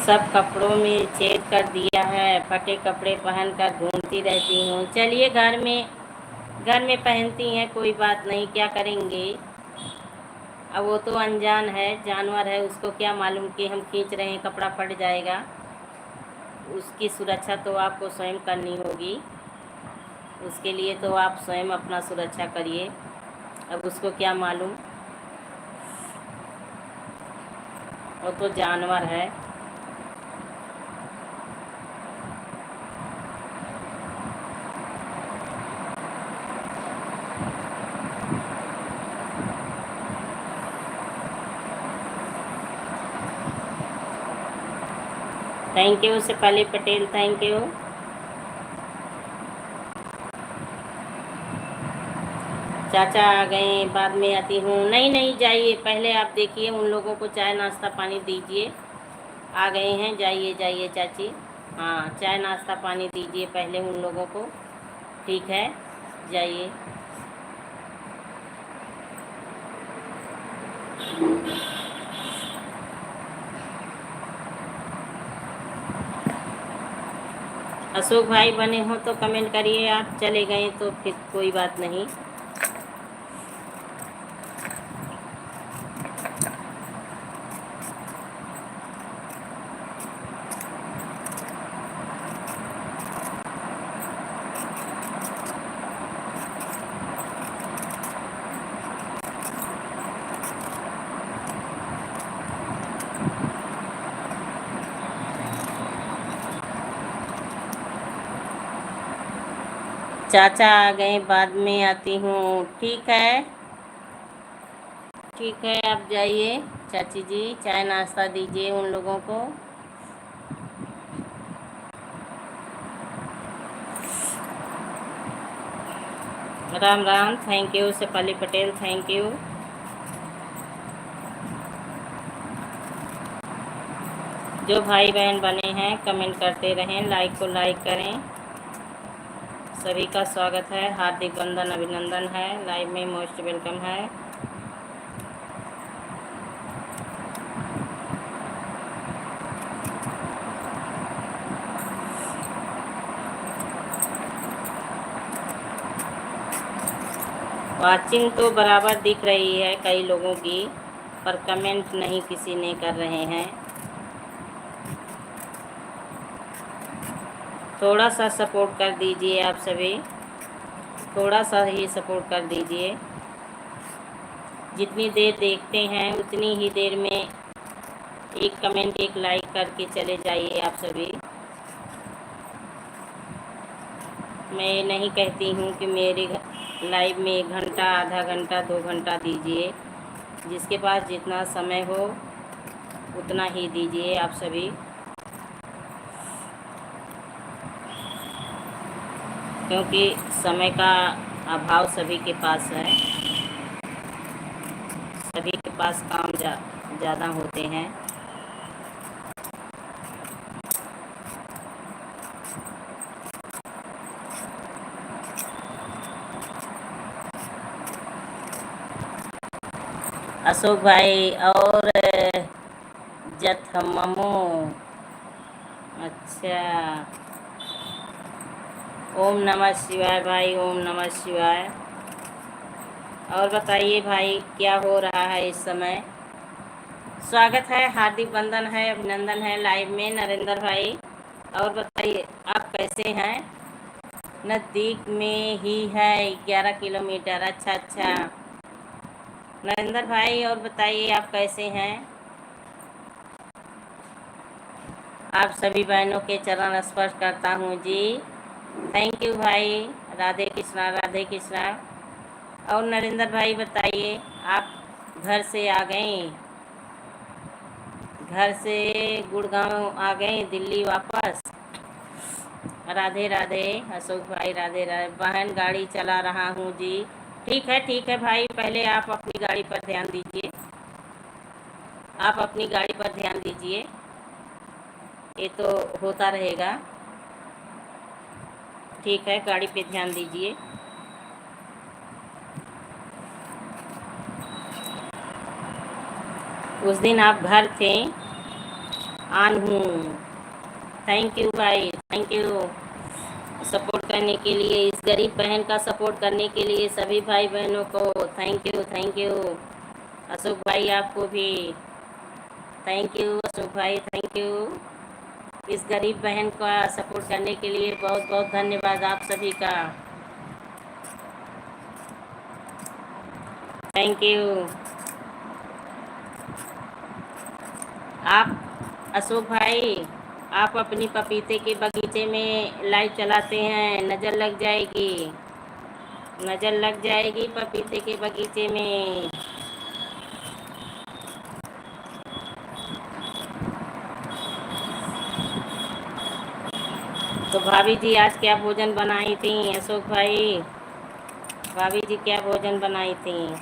सब कपड़ों में छेद कर दिया है, फटे कपड़े पहनकर घूमती रहती हूँ। चलिए घर में पहनती हैं, कोई बात नहीं, क्या करेंगे। अब वो तो अनजान है, जानवर है, उसको क्या मालूम कि हम खींच रहे हैं कपड़ा फट जाएगा। उसकी सुरक्षा तो आपको स्वयं करनी होगी, उसके लिए तो आप स्वयं अपना सुरक्षा करिए। अब उसको क्या मालूम, वो तो जानवर है। Thank you Shefali Patel, thank you. चाचा आ गए, बाद में आती हूँ। नहीं नहीं जाइए, पहले आप देखिए उन लोगों को चाय नाश्ता पानी दीजिए। आ गए हैं, जाइए जाइए चाची, हाँ चाय नाश्ता पानी दीजिए पहले उन लोगों को, ठीक है, जाइए। अशोक भाई बने हो तो कमेंट करिए, आप चले गए तो फिर कोई बात नहीं। चाचा आ गए, बाद में आती हूँ, ठीक है ठीक है। आप जाइए चाची जी, चाय नाश्ता दीजिए उन लोगों को। Ram Ram, thank you Shefali Patel, thank you. जो भाई बहन बने हैं कमेंट करते रहें, लाइक को लाइक करें। सभी का स्वागत है, हार्दिक वंदन अभिनंदन है, लाइव में मोस्ट वेलकम है। वाचिंग तो बराबर दिख रही है कई लोगों की, पर कमेंट नहीं किसी ने कर रहे हैं। थोड़ा सा सपोर्ट कर दीजिए आप सभी, थोड़ा सा ही सपोर्ट कर दीजिए। जितनी देर देखते हैं उतनी ही देर में एक कमेंट एक लाइक करके चले जाइए आप सभी। मैं नहीं कहती हूँ कि मेरे लाइव में 1 घंटा, आधा घंटा, 2 घंटा दीजिए। जिसके पास जितना समय हो उतना ही दीजिए आप सभी, क्योंकि समय का अभाव सभी के पास है, सभी के पास काम ज़्यादा होते हैं। अशोक भाई और जथममो, अच्छा, ओम नमः शिवाय भाई, ओम नमः शिवाय। और बताइए भाई क्या हो रहा है इस समय। स्वागत है, हार्दिक वंदन है, अभिनंदन है लाइव में नरेंद्र भाई। और बताइए आप कैसे हैं। नज़दीक में ही है 11 किलोमीटर, अच्छा अच्छा नरेंद्र भाई। और बताइए आप कैसे हैं। आप सभी बहनों के चरण स्पर्श करता हूँ जी, थैंक यू भाई। राधे कृष्णा, राधे कृष्णा। और नरेंद्र भाई बताइए, आप घर से आ गए, घर से गुड़गांव आ गए, दिल्ली वापस। राधे राधे अशोक भाई, राधे राधे। बहन गाड़ी चला रहा हूँ जी, ठीक है भाई। पहले आप अपनी गाड़ी पर ध्यान दीजिए, आप अपनी गाड़ी पर ध्यान दीजिए, ये तो होता रहेगा। ठीक है, गाड़ी पे ध्यान दीजिए। उस दिन आप घर थे, आन हूँ। थैंक यू भाई, थैंक यू सपोर्ट करने के लिए, इस गरीब बहन का सपोर्ट करने के लिए सभी भाई बहनों को thank you, thank you. Ashok भाई आपको भी थैंक यू, अशोक भाई थैंक यू। इस गरीब बहन का सपोर्ट करने के लिए बहुत बहुत धन्यवाद आप सभी का, थैंक यू। आप अशोक भाई, आप अपनी पपीते के बगीचे में लाइट चलाते हैं, नज़र लग जाएगी, नज़र लग जाएगी पपीते के बगीचे में। तो भाभी जी आज क्या भोजन बनाई थी अशोक भाई, भाभी जी क्या भोजन बनाई थी।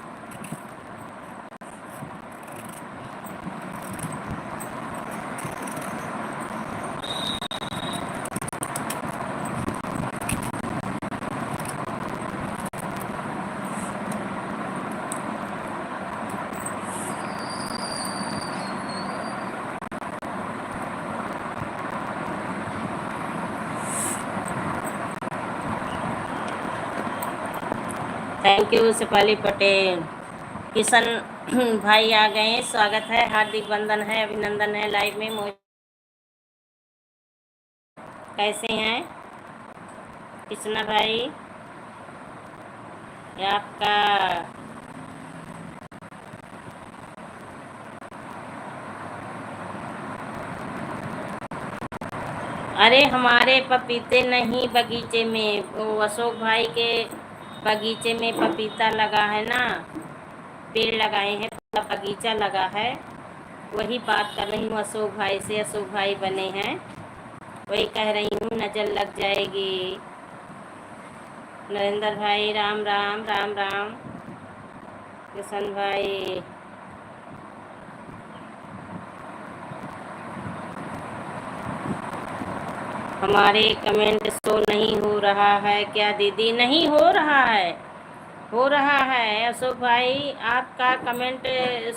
Thank you Shefali Patel. किशन भाई आ गए, स्वागत है, हार्दिक वंदन है, अभिनंदन है लाइव में। कैसे हैं कृष्णा भाई, ये आपका अरे हमारे पपीते नहीं बगीचे में, वो अशोक भाई के बगीचे में पपीता लगा है ना, पेड़ लगाए हैं, पूरा बगीचा लगा है, वही बात कर रही हूँ अशोक भाई से। अशोक भाई बने हैं, वही कह रही हूँ, नज़र लग जाएगी। नरेंद्र भाई राम राम, राम राम। किशन भाई हमारे कमेंट शो नहीं हो रहा है क्या दीदी? नहीं हो रहा है, हो रहा है अशोक भाई, आपका कमेंट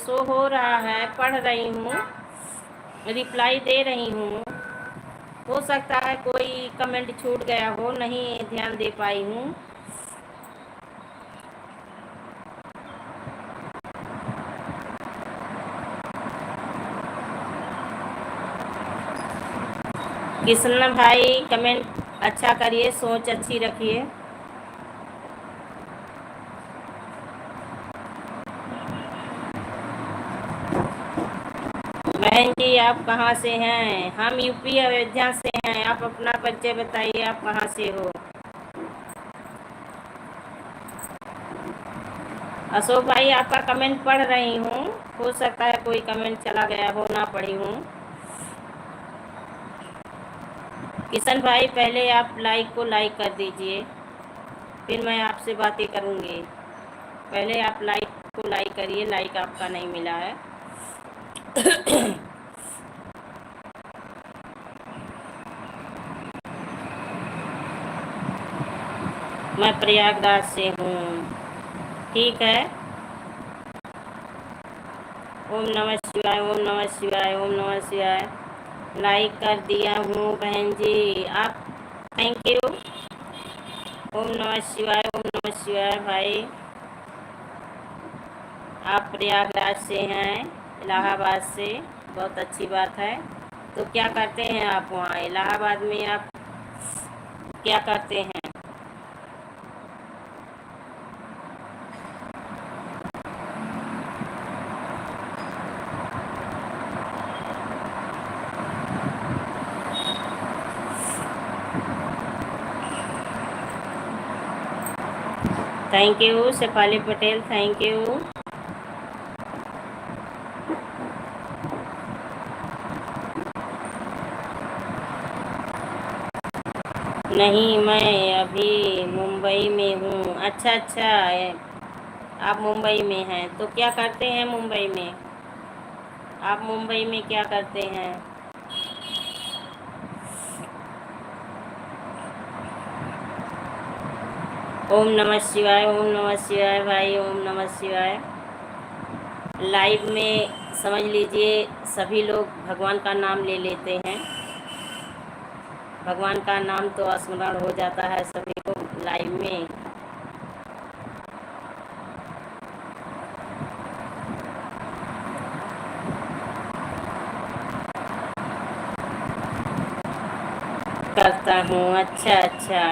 शो हो रहा है, पढ़ रही हूँ, रिप्लाई दे रही हूँ। हो सकता है कोई कमेंट छूट गया हो, नहीं ध्यान दे पाई हूँ। कृष्ण भाई कमेंट अच्छा करिए, सोच अच्छी रखिए। बहन जी आप कहाँ से हैं? हम यूपी अयोध्या से हैं। आप अपना परिचय बताइए, आप कहाँ से हो? अशोक भाई आपका कमेंट पढ़ रही हूँ, हो सकता है कोई कमेंट चला गया हो, ना पढ़ी हूँ। किशन भाई पहले आप लाइक को लाइक कर दीजिए, फिर मैं आपसे बातें करूँगी। पहले आप लाइक को लाइक करिए, लाइक आपका नहीं मिला है। मैं प्रयागराज से हूँ। ठीक है, ओम नमः शिवाय, ओम नमः शिवाय, ओम नमः शिवाय। लाइक कर दिया हूँ बहन जी, आप थैंक यू। ओम नमः शिवाय, ओम नमः शिवाय। भाई आप प्रयागराज से हैं, इलाहाबाद से, बहुत अच्छी बात है। तो क्या करते हैं आप वहाँ इलाहाबाद में, आप क्या करते हैं? Thank you Shefali Patel, thank you. नहीं मैं अभी मुंबई में हूँ। अच्छा अच्छा, आप मुंबई में हैं, तो क्या करते हैं मुंबई में? आप मुंबई में क्या करते हैं? ओम नमः शिवाय, ओम नमः शिवाय भाई, ओम नमः शिवाय। लाइव में समझ लीजिए सभी लोग भगवान का नाम ले लेते हैं, भगवान का नाम तो स्मरण हो जाता है सभी को लाइव में। करता हूँ, अच्छा अच्छा,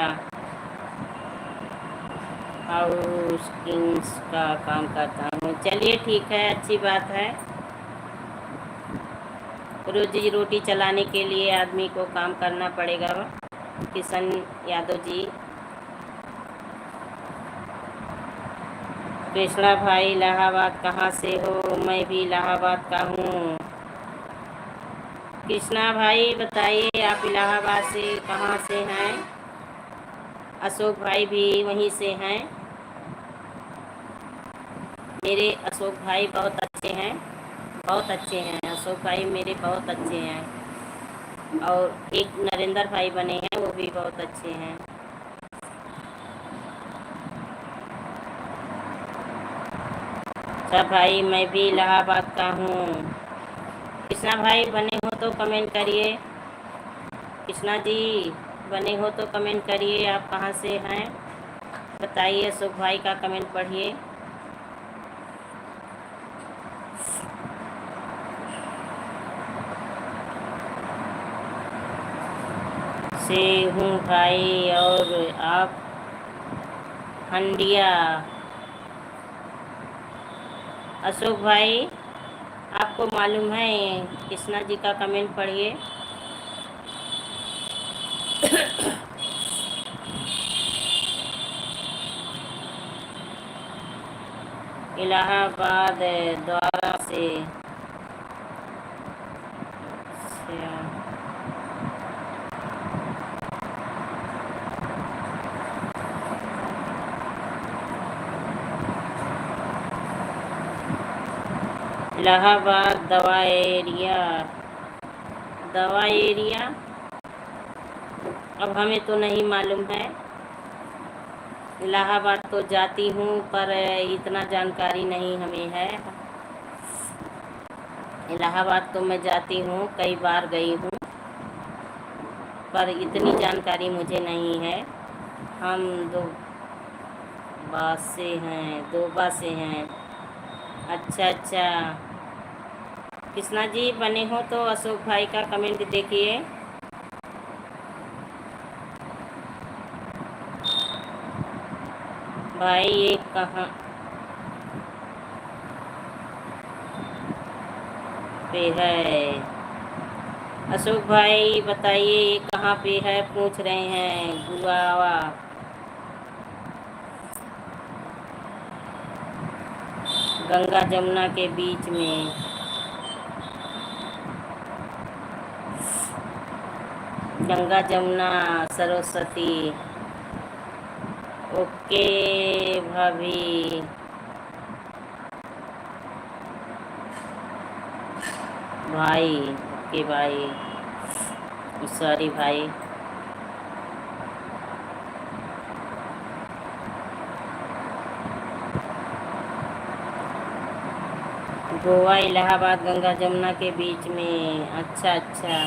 हाउस किंग्स का काम करता हूँ। चलिए ठीक है, अच्छी बात है। रोजी रोटी चलाने के लिए आदमी को काम करना पड़ेगा। किशन यादव जी। कृष्णा भाई इलाहाबाद कहाँ से हो? मैं भी इलाहाबाद का हूँ। कृष्णा भाई बताइए आप इलाहाबाद से कहाँ से हैं? अशोक भाई भी वहीं से हैं। मेरे अशोक भाई बहुत अच्छे हैं, बहुत अच्छे हैं अशोक भाई मेरे, बहुत अच्छे हैं। और एक नरेंद्र भाई बने हैं, वो भी बहुत अच्छे हैं। अच्छा भाई मैं भी इलाहाबाद का हूँ। कृष्णा भाई बने हो तो कमेंट करिए। कृष्णा जी बने हो तो कमेंट करिए, आप कहाँ से हैं बताइए। अशोक भाई का कमेंट पढ़िए। से हूँ भाई, और आप हंडिया। अशोक भाई आपको मालूम है, कृष्णा जी का कमेंट पढ़िए। इलाहाबाद द्वारा से इलाहाबाद दवा एरिया, दवा एरिया अब हमें तो नहीं मालूम है। इलाहाबाद तो जाती हूँ पर इतना जानकारी नहीं हमें है। इलाहाबाद तो मैं जाती हूँ, कई बार गई हूँ, पर इतनी जानकारी मुझे नहीं है। हम दो बासे हैं। अच्छा अच्छा, कृष्णा जी बने हो तो अशोक भाई का कमेंट देखिए। भाई ये कहाँ पे है? अशोक भाई बताइए ये कहाँ पे है, पूछ रहे हैं गुआवा। गंगा जमुना के बीच में। गंगा जमुना सरस्वती। ओके भाभी। भाई ओके भाई, सॉरी भाई। गोवा इलाहाबाद गंगा जमुना के बीच में। अच्छा अच्छा,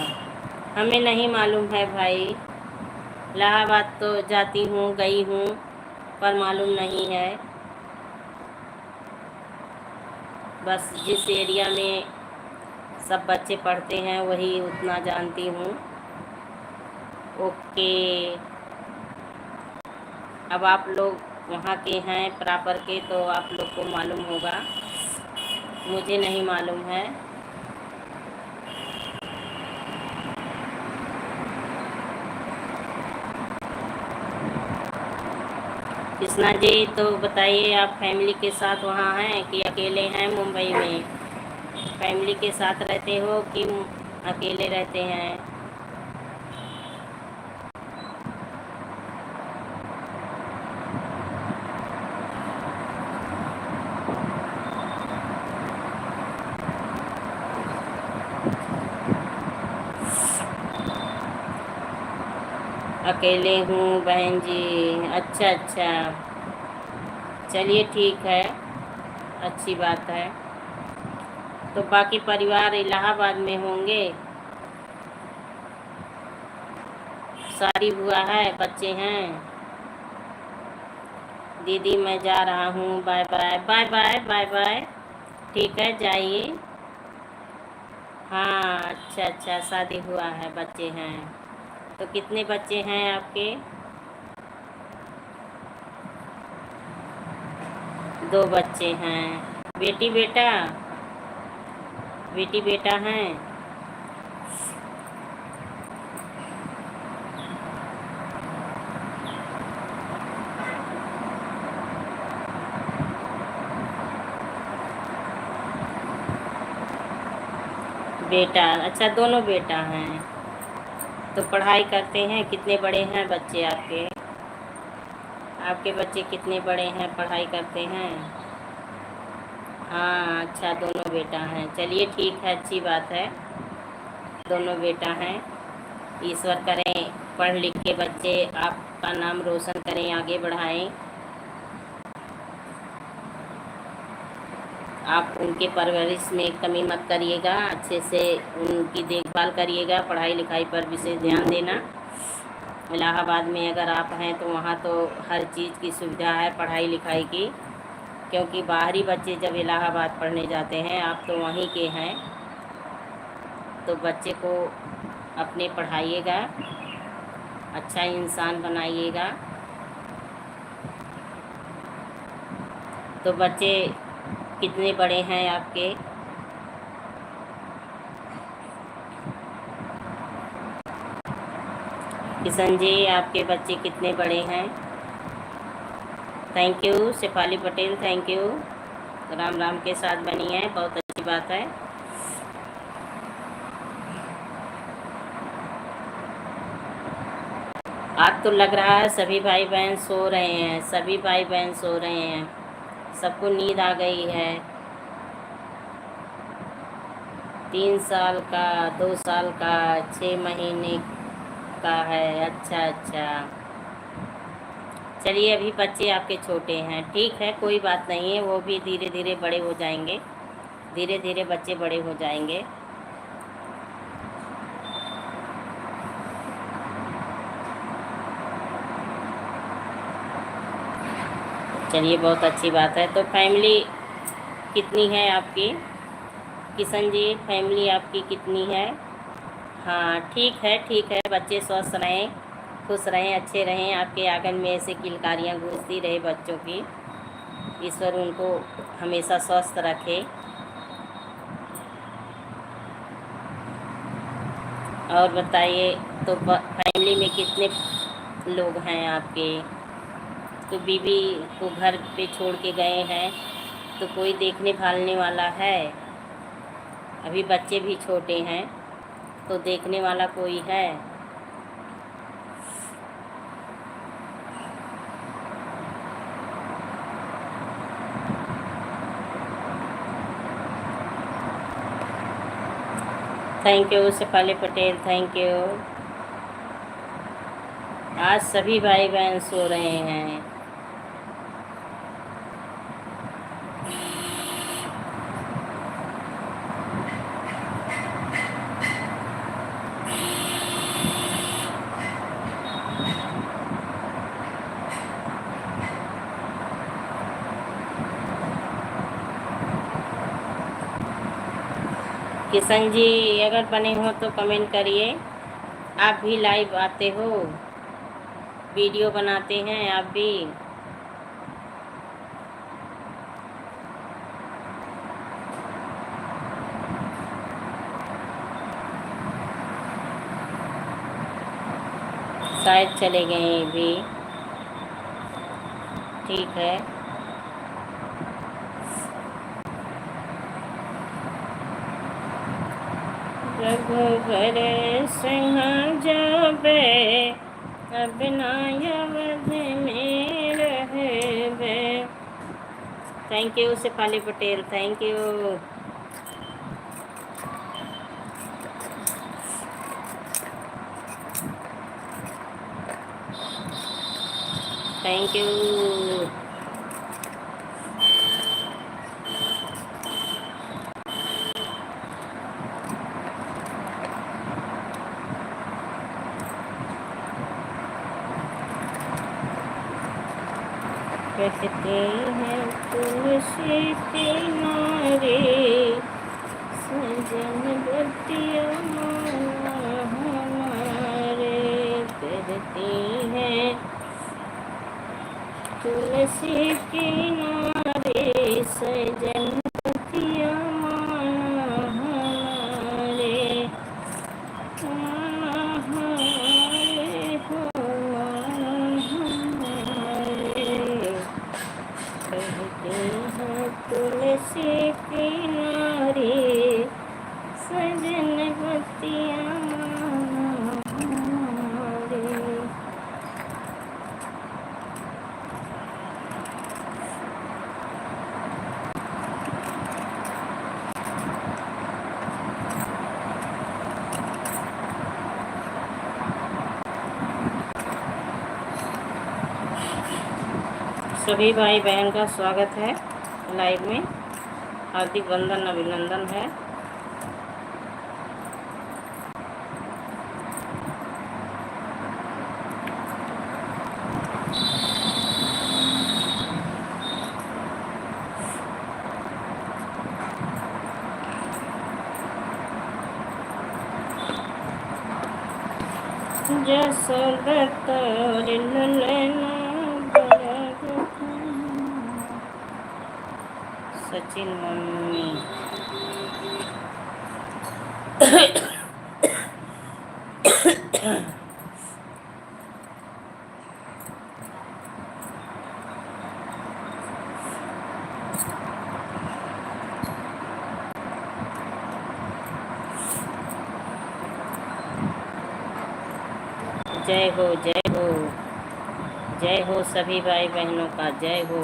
हमें नहीं मालूम है भाई। इलाहाबाद तो जाती हूँ, गई हूँ, पर मालूम नहीं है। बस जिस एरिया में सब बच्चे पढ़ते हैं वही उतना जानती हूँ। ओके, अब आप लोग वहाँ के हैं प्रॉपर के, तो आप लोग को मालूम होगा, मुझे नहीं मालूम है। कृष्णा जी तो बताइए, आप फैमिली के साथ वहाँ हैं कि अकेले हैं मुंबई में? फैमिली के साथ रहते हो कि अकेले रहते हैं? अकेले हूँ बहन जी। अच्छा अच्छा, चलिए ठीक है, अच्छी बात है। तो बाकी परिवार इलाहाबाद में होंगे? शादी हुआ है, बच्चे हैं? दीदी मैं जा रहा हूँ, bye bye bye bye bye bye. ठीक है जाइए। हाँ अच्छा अच्छा, शादी हुआ है, बच्चे हैं। तो कितने बच्चे हैं आपके? 2 बच्चे हैं। बेटी बेटा? बेटी बेटा हैं? बेटा, अच्छा दोनों बेटा हैं। तो पढ़ाई करते हैं? कितने बड़े हैं बच्चे आपके? आपके बच्चे कितने बड़े हैं, पढ़ाई करते हैं? हाँ अच्छा, दोनों बेटा हैं, चलिए ठीक है, अच्छी बात है। दोनों बेटा हैं। ईश्वर करें पढ़ लिख के बच्चे आपका नाम रोशन करें, आगे बढ़ाएं। आप उनके परवरिश में कमी मत करिएगा, अच्छे से उनकी देखभाल करिएगा, पढ़ाई लिखाई पर विशेष ध्यान देना। इलाहाबाद में अगर आप हैं तो वहाँ तो हर चीज़ की सुविधा है पढ़ाई लिखाई की, क्योंकि बाहरी बच्चे जब इलाहाबाद पढ़ने जाते हैं, आप तो वहीं के हैं, तो बच्चे को अपने पढ़ाइएगा, अच्छा इंसान बनाइएगा। तो बच्चे कितने बड़े हैं आपके? किशन जी आपके बच्चे कितने बड़े हैं? Thank you Shefali Patel, thank you. Ram Ram के साथ बनी है, बहुत अच्छी बात है। आज तो लग रहा है सभी भाई बहन सो रहे हैं, सभी भाई बहन सो रहे हैं, सबको नींद आ गई है। 3 साल का, 2 साल का, 6 महीने आपका है। अच्छा अच्छा। चलिए, अभी बच्चे आपके छोटे हैं, ठीक है, कोई बात नहीं है, वो भी धीरे धीरे बड़े हो जाएंगे। धीरे धीरे बच्चे बड़े हो जाएंगे। चलिए, बहुत अच्छी बात है। तो फैमिली कितनी है आपकी किशन जी? फैमिली आपकी कितनी है? हाँ, ठीक है, बच्चे स्वस्थ रहें, खुश रहें, अच्छे रहें, आपके आंगन में ऐसे किलकारियाँ गूंजती रहे बच्चों की। ईश्वर उनको हमेशा स्वस्थ रखे। और बताइए, तो फैमिली में कितने लोग हैं आपके? तो बीवी को घर पे छोड़ के गए हैं, तो कोई देखने भालने वाला है? अभी बच्चे भी छोटे हैं, तो देखने वाला कोई है? Thank you Shefali Patel, thank you. आज सभी भाई बहन सो रहे हैं। किशन जी, अगर बने हो तो कमेंट करिए। आप भी लाइव आते हो, वीडियो बनाते हैं आप भी? शायद चले गए भी, ठीक है। रघुवर सिंह जाबे, अब ना अवध में रहबे। Thank you Shefali Patel, thank you. Thank you. कहते हैं तुलसी किनारे सजन बतिया हमारे। कहते हैं तुलसी किनारे सजन बतिया हमारे। तुलसी किनारे सजन बतिया हमारे। सभी भाई बहन का स्वागत है लाइव में, हार्दिक वंदन अभिनंदन है। जसोदा तोर ललना सचिन मम्मी। जय हो, जय हो, जय हो सभी भाई बहनों का, जय हो।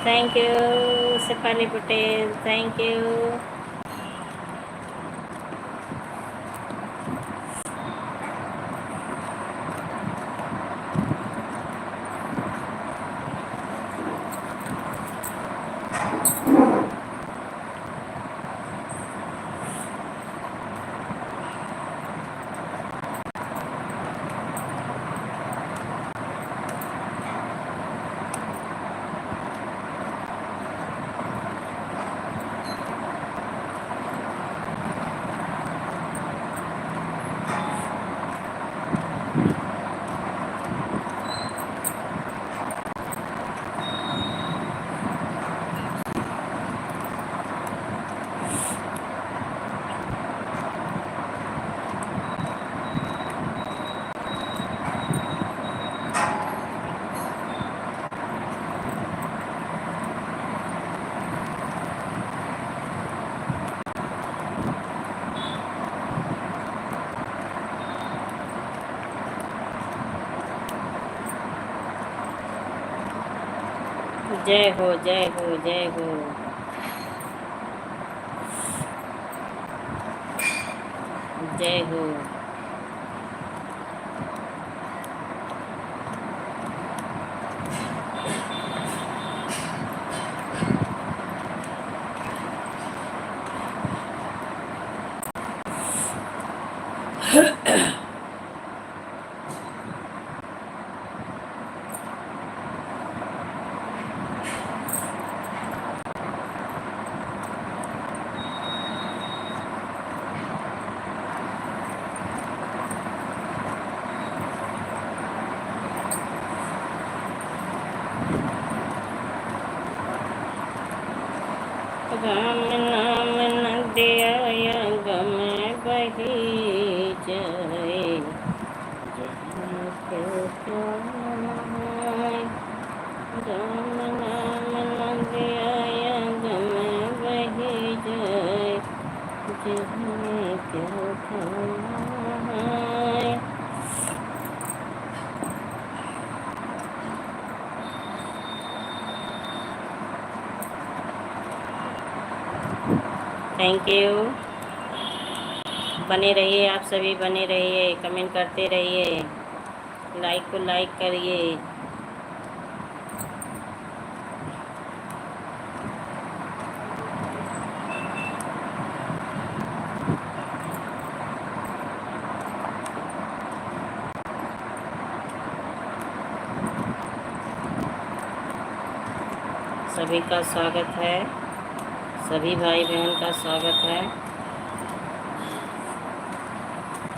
Thank you Shefali Patel, thank you. जय हो, जय हो, जय हो, जय हो। राम नाम न दिया गम बही जाए, जहाँ क्यों जाए। राम नाम न दिया गम बही जाए, जहाँ क्यों जाए। Thank you. बने रहिए, आप सभी बने रहिए, कमेंट करते रहिए, लाइक को लाइक करिए। सभी का स्वागत है, सभी भाई बहन का स्वागत है,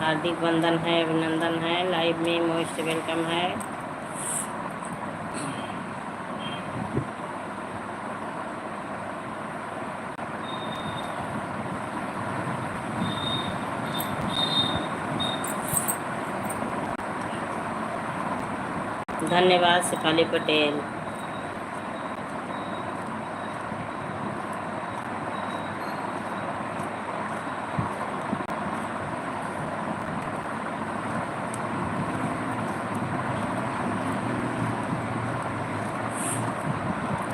हार्दिक वंदन है, अभिनंदन है, लाइव में मोस्ट वेलकम है। धन्यवाद शेफाली पटेल।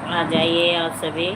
आ जाइए आप सभी।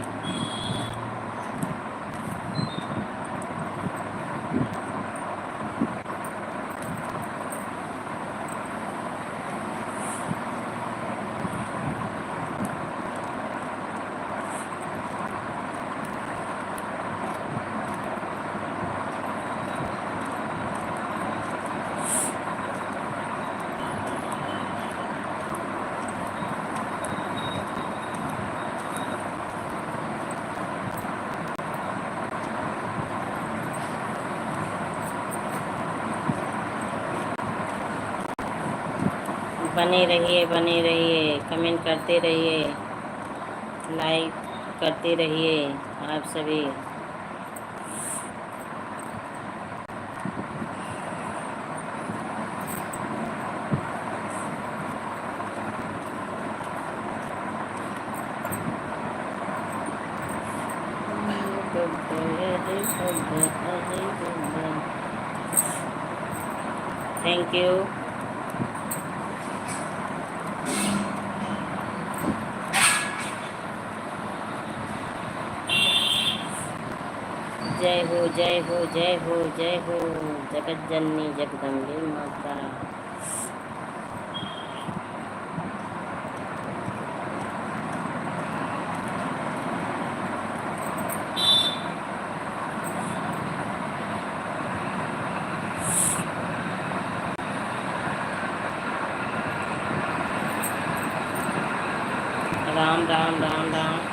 बने रहिए, कमेंट करते रहिए, लाइक करते रहिए आप सभी। Thank you. हो जय हो जय हो जय हो जगत जननी जगदम्बे माता। Ram Ram Ram Ram.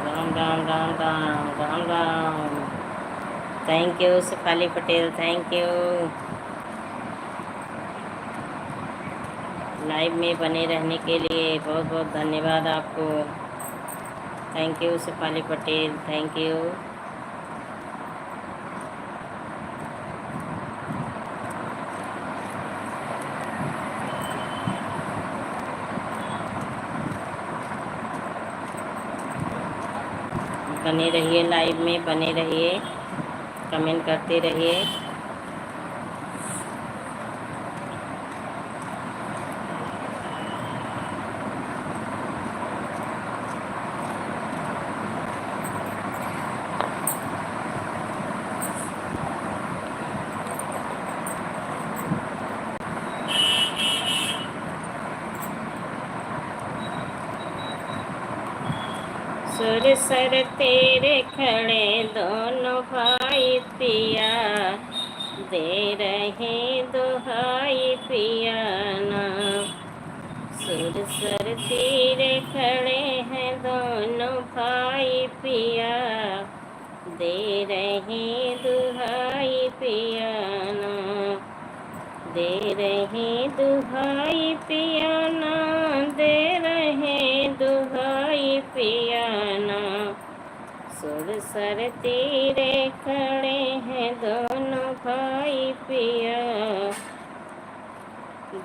Ram Ram Ram Ram Ram Ram. Thank you Shefali Patel, thank you. Live में बने रहने के लिए बहुत बहुत धन्यवाद आपको। Thank you Shefali Patel, thank you. बने रहिए, लाइव में बने रहिए, कमेंट करते रहिए। सुर सर तेरे खड़े दोनों भाई पिया, दे रहे दुहाई पिया ना। सुर सर तेरे खड़े हैं दोनों भाई पिया, दे रहे दुहाई पिया ना। दे रहे दुहाई पिया ना, दे रहे दुहाई पिया ना। सुर सर तेरे खड़े हैं दोनों भाई पिया,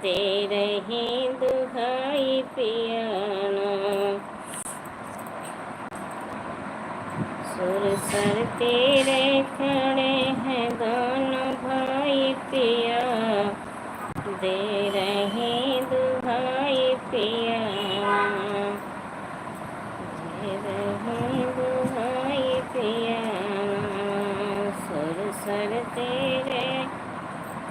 दे रहे दुहाई पिया ना। सुर सर तेरे खड़े हैं दोनों भाई पिया, दे रहे दुहाई पिया, दे रहे दुहाई पिया। सुर सर तेरे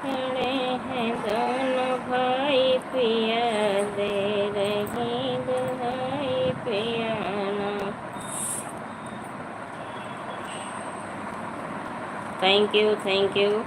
खड़े हैं दोनों भाई पिया, दे रहे दुहाई पिया। Thank you, thank you.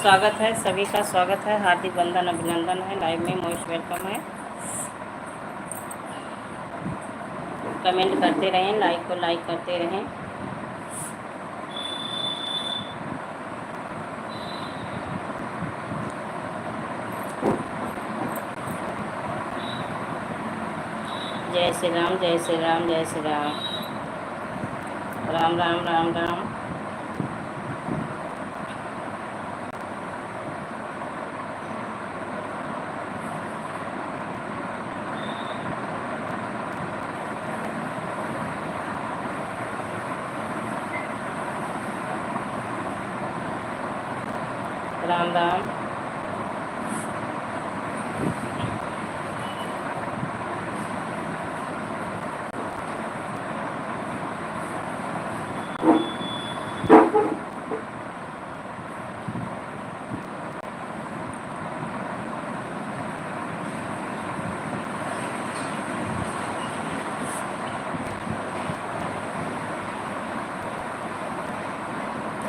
स्वागत है, सभी का स्वागत है, हार्दिक वंदन अभिनंदन है। लाइव में मोस्ट वेलकम है। कमेंट करते रहें, लाइक को लाइक करते रहें। जय श्री राम, जय श्री राम, जय Shri Ram. Ram Ram Ram Ram. Ram Ram.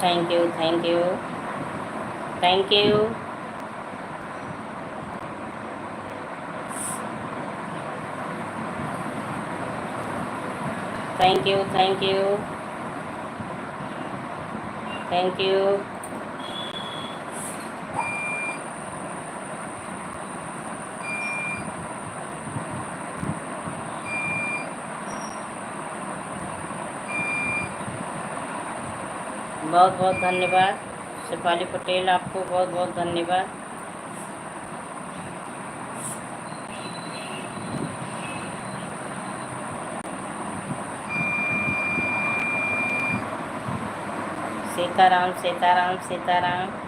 Thank you, thank you, thank you. Thank you, thank you, thank you. बहुत बहुत धन्यवाद शेफाली पटेल, आपको बहुत बहुत धन्यवाद। Sitaram, Sitaram, Sitaram.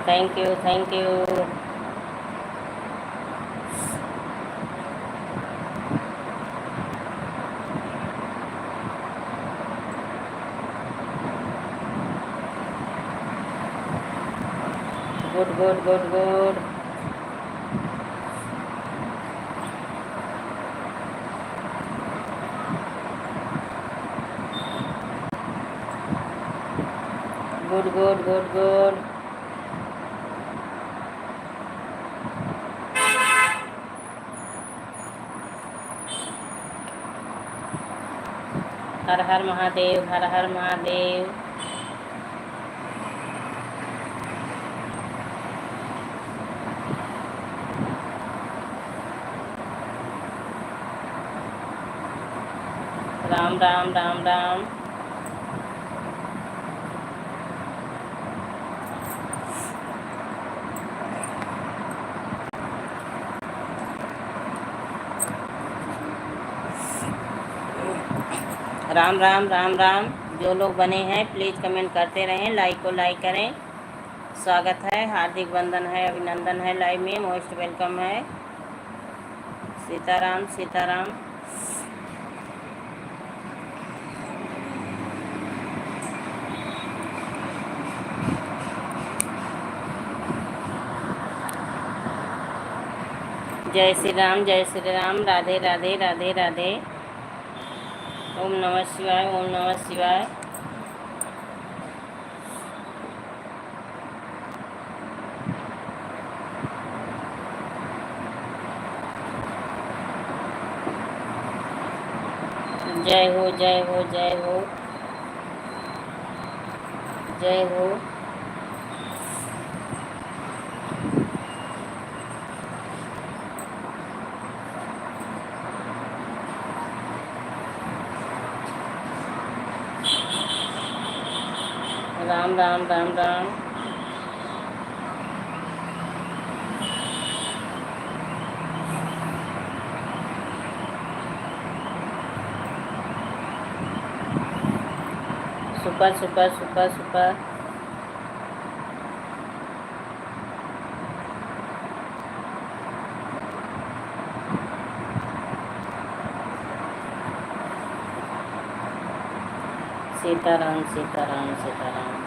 Thank you, thank you. Good good good good. Good good good good. हर हर महादेव, हर हर महादेव। राम राम राम राम। राम राम राम राम। जो लोग बने हैं प्लीज़ कमेंट करते रहें, लाइक को लाइक करें। स्वागत है, हार्दिक वंदन है, अभिनंदन है, लाइव में मोस्ट वेलकम है। सीताराम, सीताराम। जय श्री राम, जय श्री राम। राधे राधे, राधे राधे। ओम नमः शिवाय, ओम नमः शिवाय। जय हो, जय हो, जय हो, जय हो। Ram Ram Ram Ram. Super super super super. Sitaram, Sitaram, Sitaram.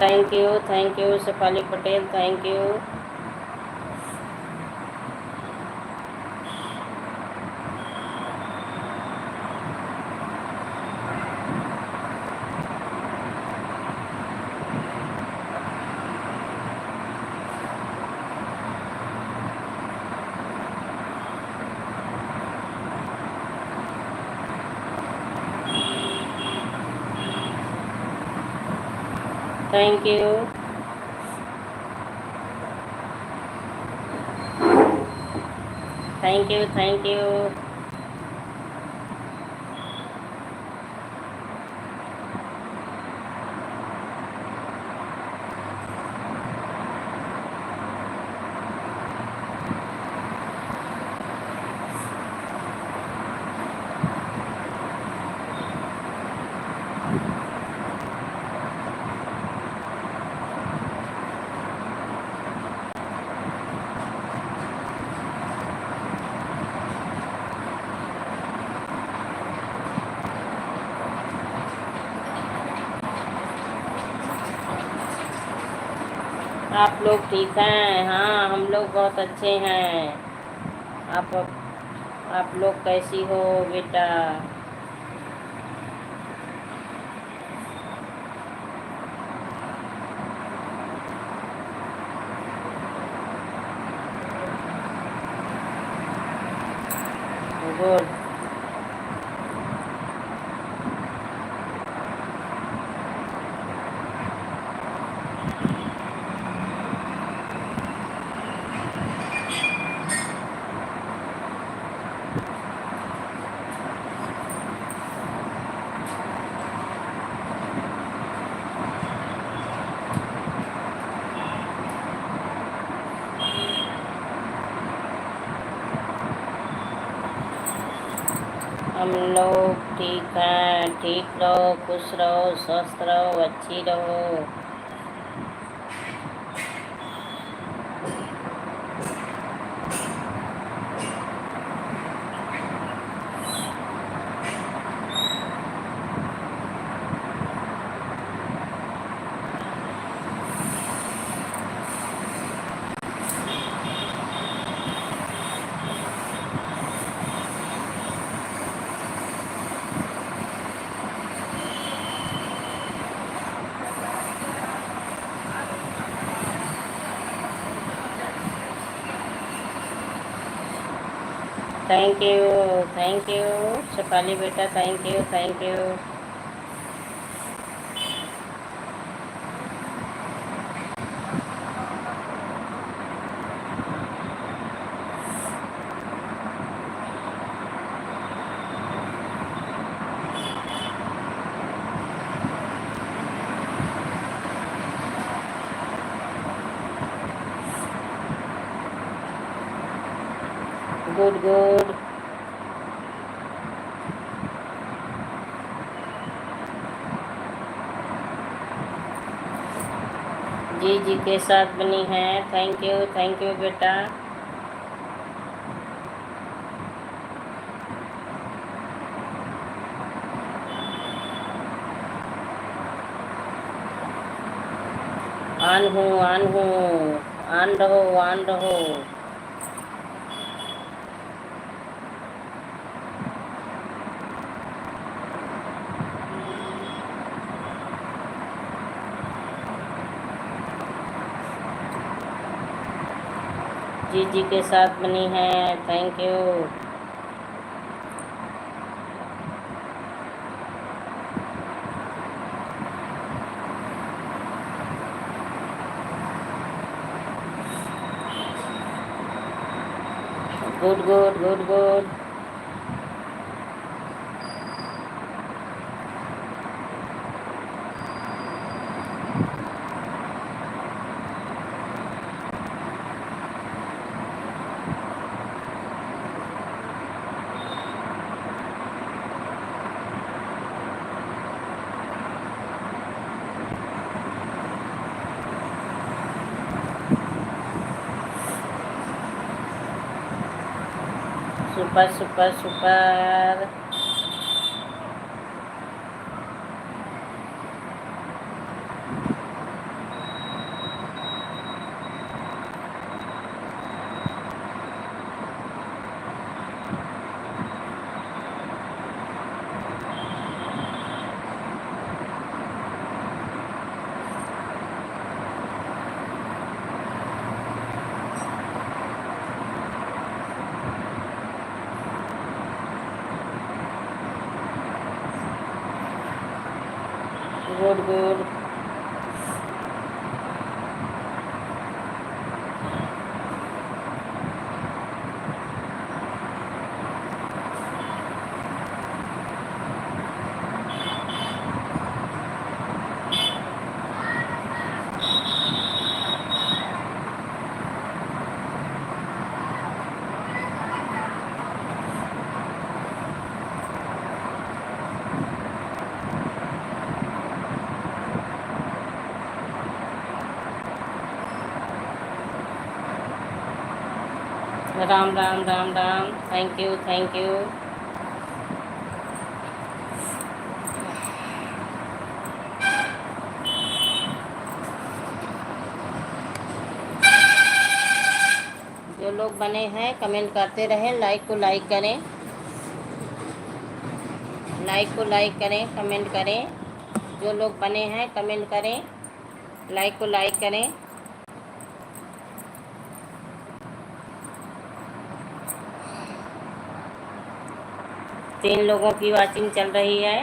Thank you Shefali Patel, thank you. Thank you. Thank you, thank you. आप लोग ठीक हैं? हाँ, हम लोग बहुत अच्छे हैं। आप आप लोग कैसी हो बेटा? गुड। हम लोग ठीक हैं। ठीक रहो, खुश रहो, स्वस्थ रहो, अच्छी रहो। थैंक यू शेफाली बेटा, thank you, thank you. Good good. जी जी के साथ बनी है। थैंक यू बेटा। आन हूँ, आन रहो, आन रहो। जी जी के साथ बनी है। Thank you. Good good good good. Super super super. Ram Ram Ram Ram. Thank you thank you. जो लोग बने हैं कमेंट करते रहें, लाइक को लाइक करें, लाइक को लाइक करें, कमेंट करें। जो लोग बने हैं कमेंट करें, लाइक को लाइक करें। तीन लोगों की वाचिंग चल रही है,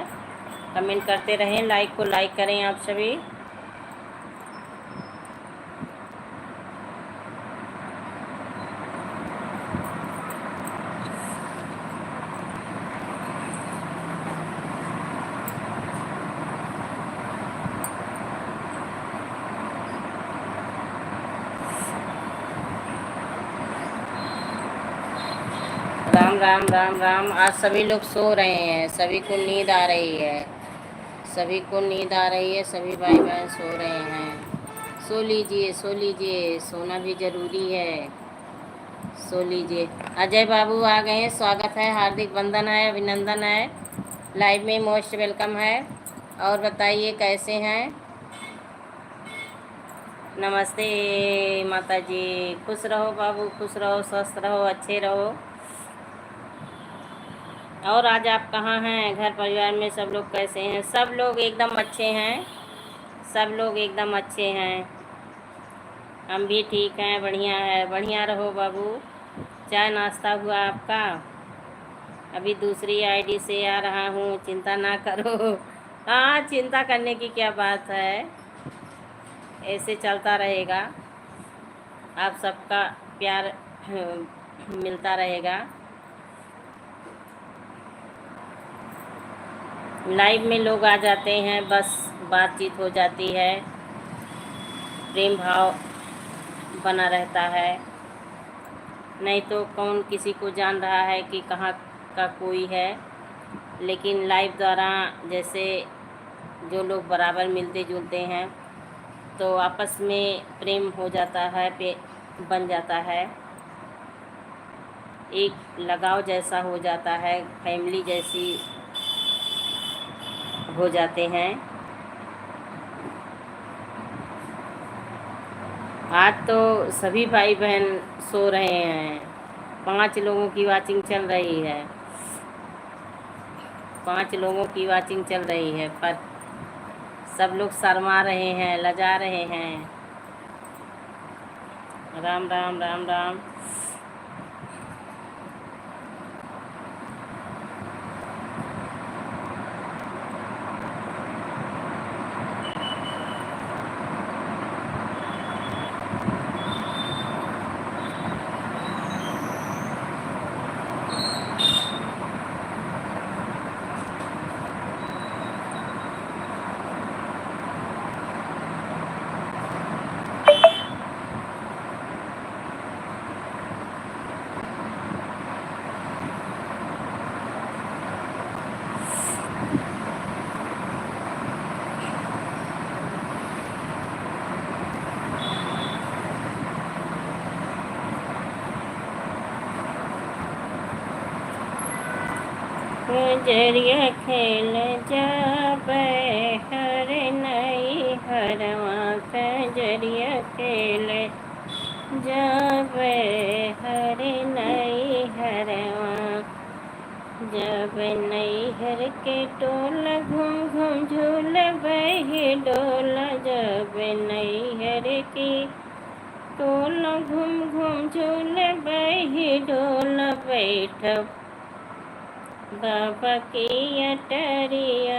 कमेंट करते रहें, लाइक को लाइक करें आप सभी। राम राम राम राम। आज सभी लोग सो रहे हैं, सभी को नींद आ रही है, सभी को नींद आ रही है, सभी भाई बहन सो रहे हैं। सो लीजिए सो लीजिए, सोना भी ज़रूरी है, सो लीजिए। अजय बाबू आ गए हैं, स्वागत है, हार्दिक वंदन है, अभिनंदन है, लाइव में मोस्ट वेलकम है। और बताइए कैसे हैं? नमस्ते माता जी। खुश रहो बाबू, खुश रहो, स्वस्थ रहो, अच्छे रहो। और आज आप कहाँ हैं? घर परिवार में सब लोग कैसे हैं? सब लोग एकदम अच्छे हैं, सब लोग एकदम अच्छे हैं। हम भी ठीक हैं, बढ़िया है, बढ़िया रहो बाबू। चाय नाश्ता हुआ आपका? अभी दूसरी आईडी से आ रहा हूँ, चिंता ना करो। हाँ, चिंता करने की क्या बात है, ऐसे चलता रहेगा, आप सबका प्यार मिलता रहेगा। लाइव में लोग आ जाते हैं, बस बातचीत हो जाती है, प्रेम भाव बना रहता है, नहीं तो कौन किसी को जान रहा है कि कहाँ का कोई है। लेकिन लाइव द्वारा जैसे जो लोग बराबर मिलते जुलते हैं तो आपस में प्रेम हो जाता है, बन जाता है, एक लगाव जैसा हो जाता है, फैमिली जैसी हो जाते हैं। आज तो सभी भाई बहन सो रहे हैं, 5 लोगों की वाचिंग चल रही है, 5 लोगों की वाचिंग चल रही है, पर सब लोग शर्मा रहे हैं, लजा रहे हैं। राम राम राम राम। जरिया खेल जाबे हर नई हरवा, जरिया खेल जाबे हर नई हरवा, जब नैहर के टोला घूम घूम झूल बही डोला, जब नैहर की टोला घूम घूम झूल बही डोला, बैठ बाबा की अटरिया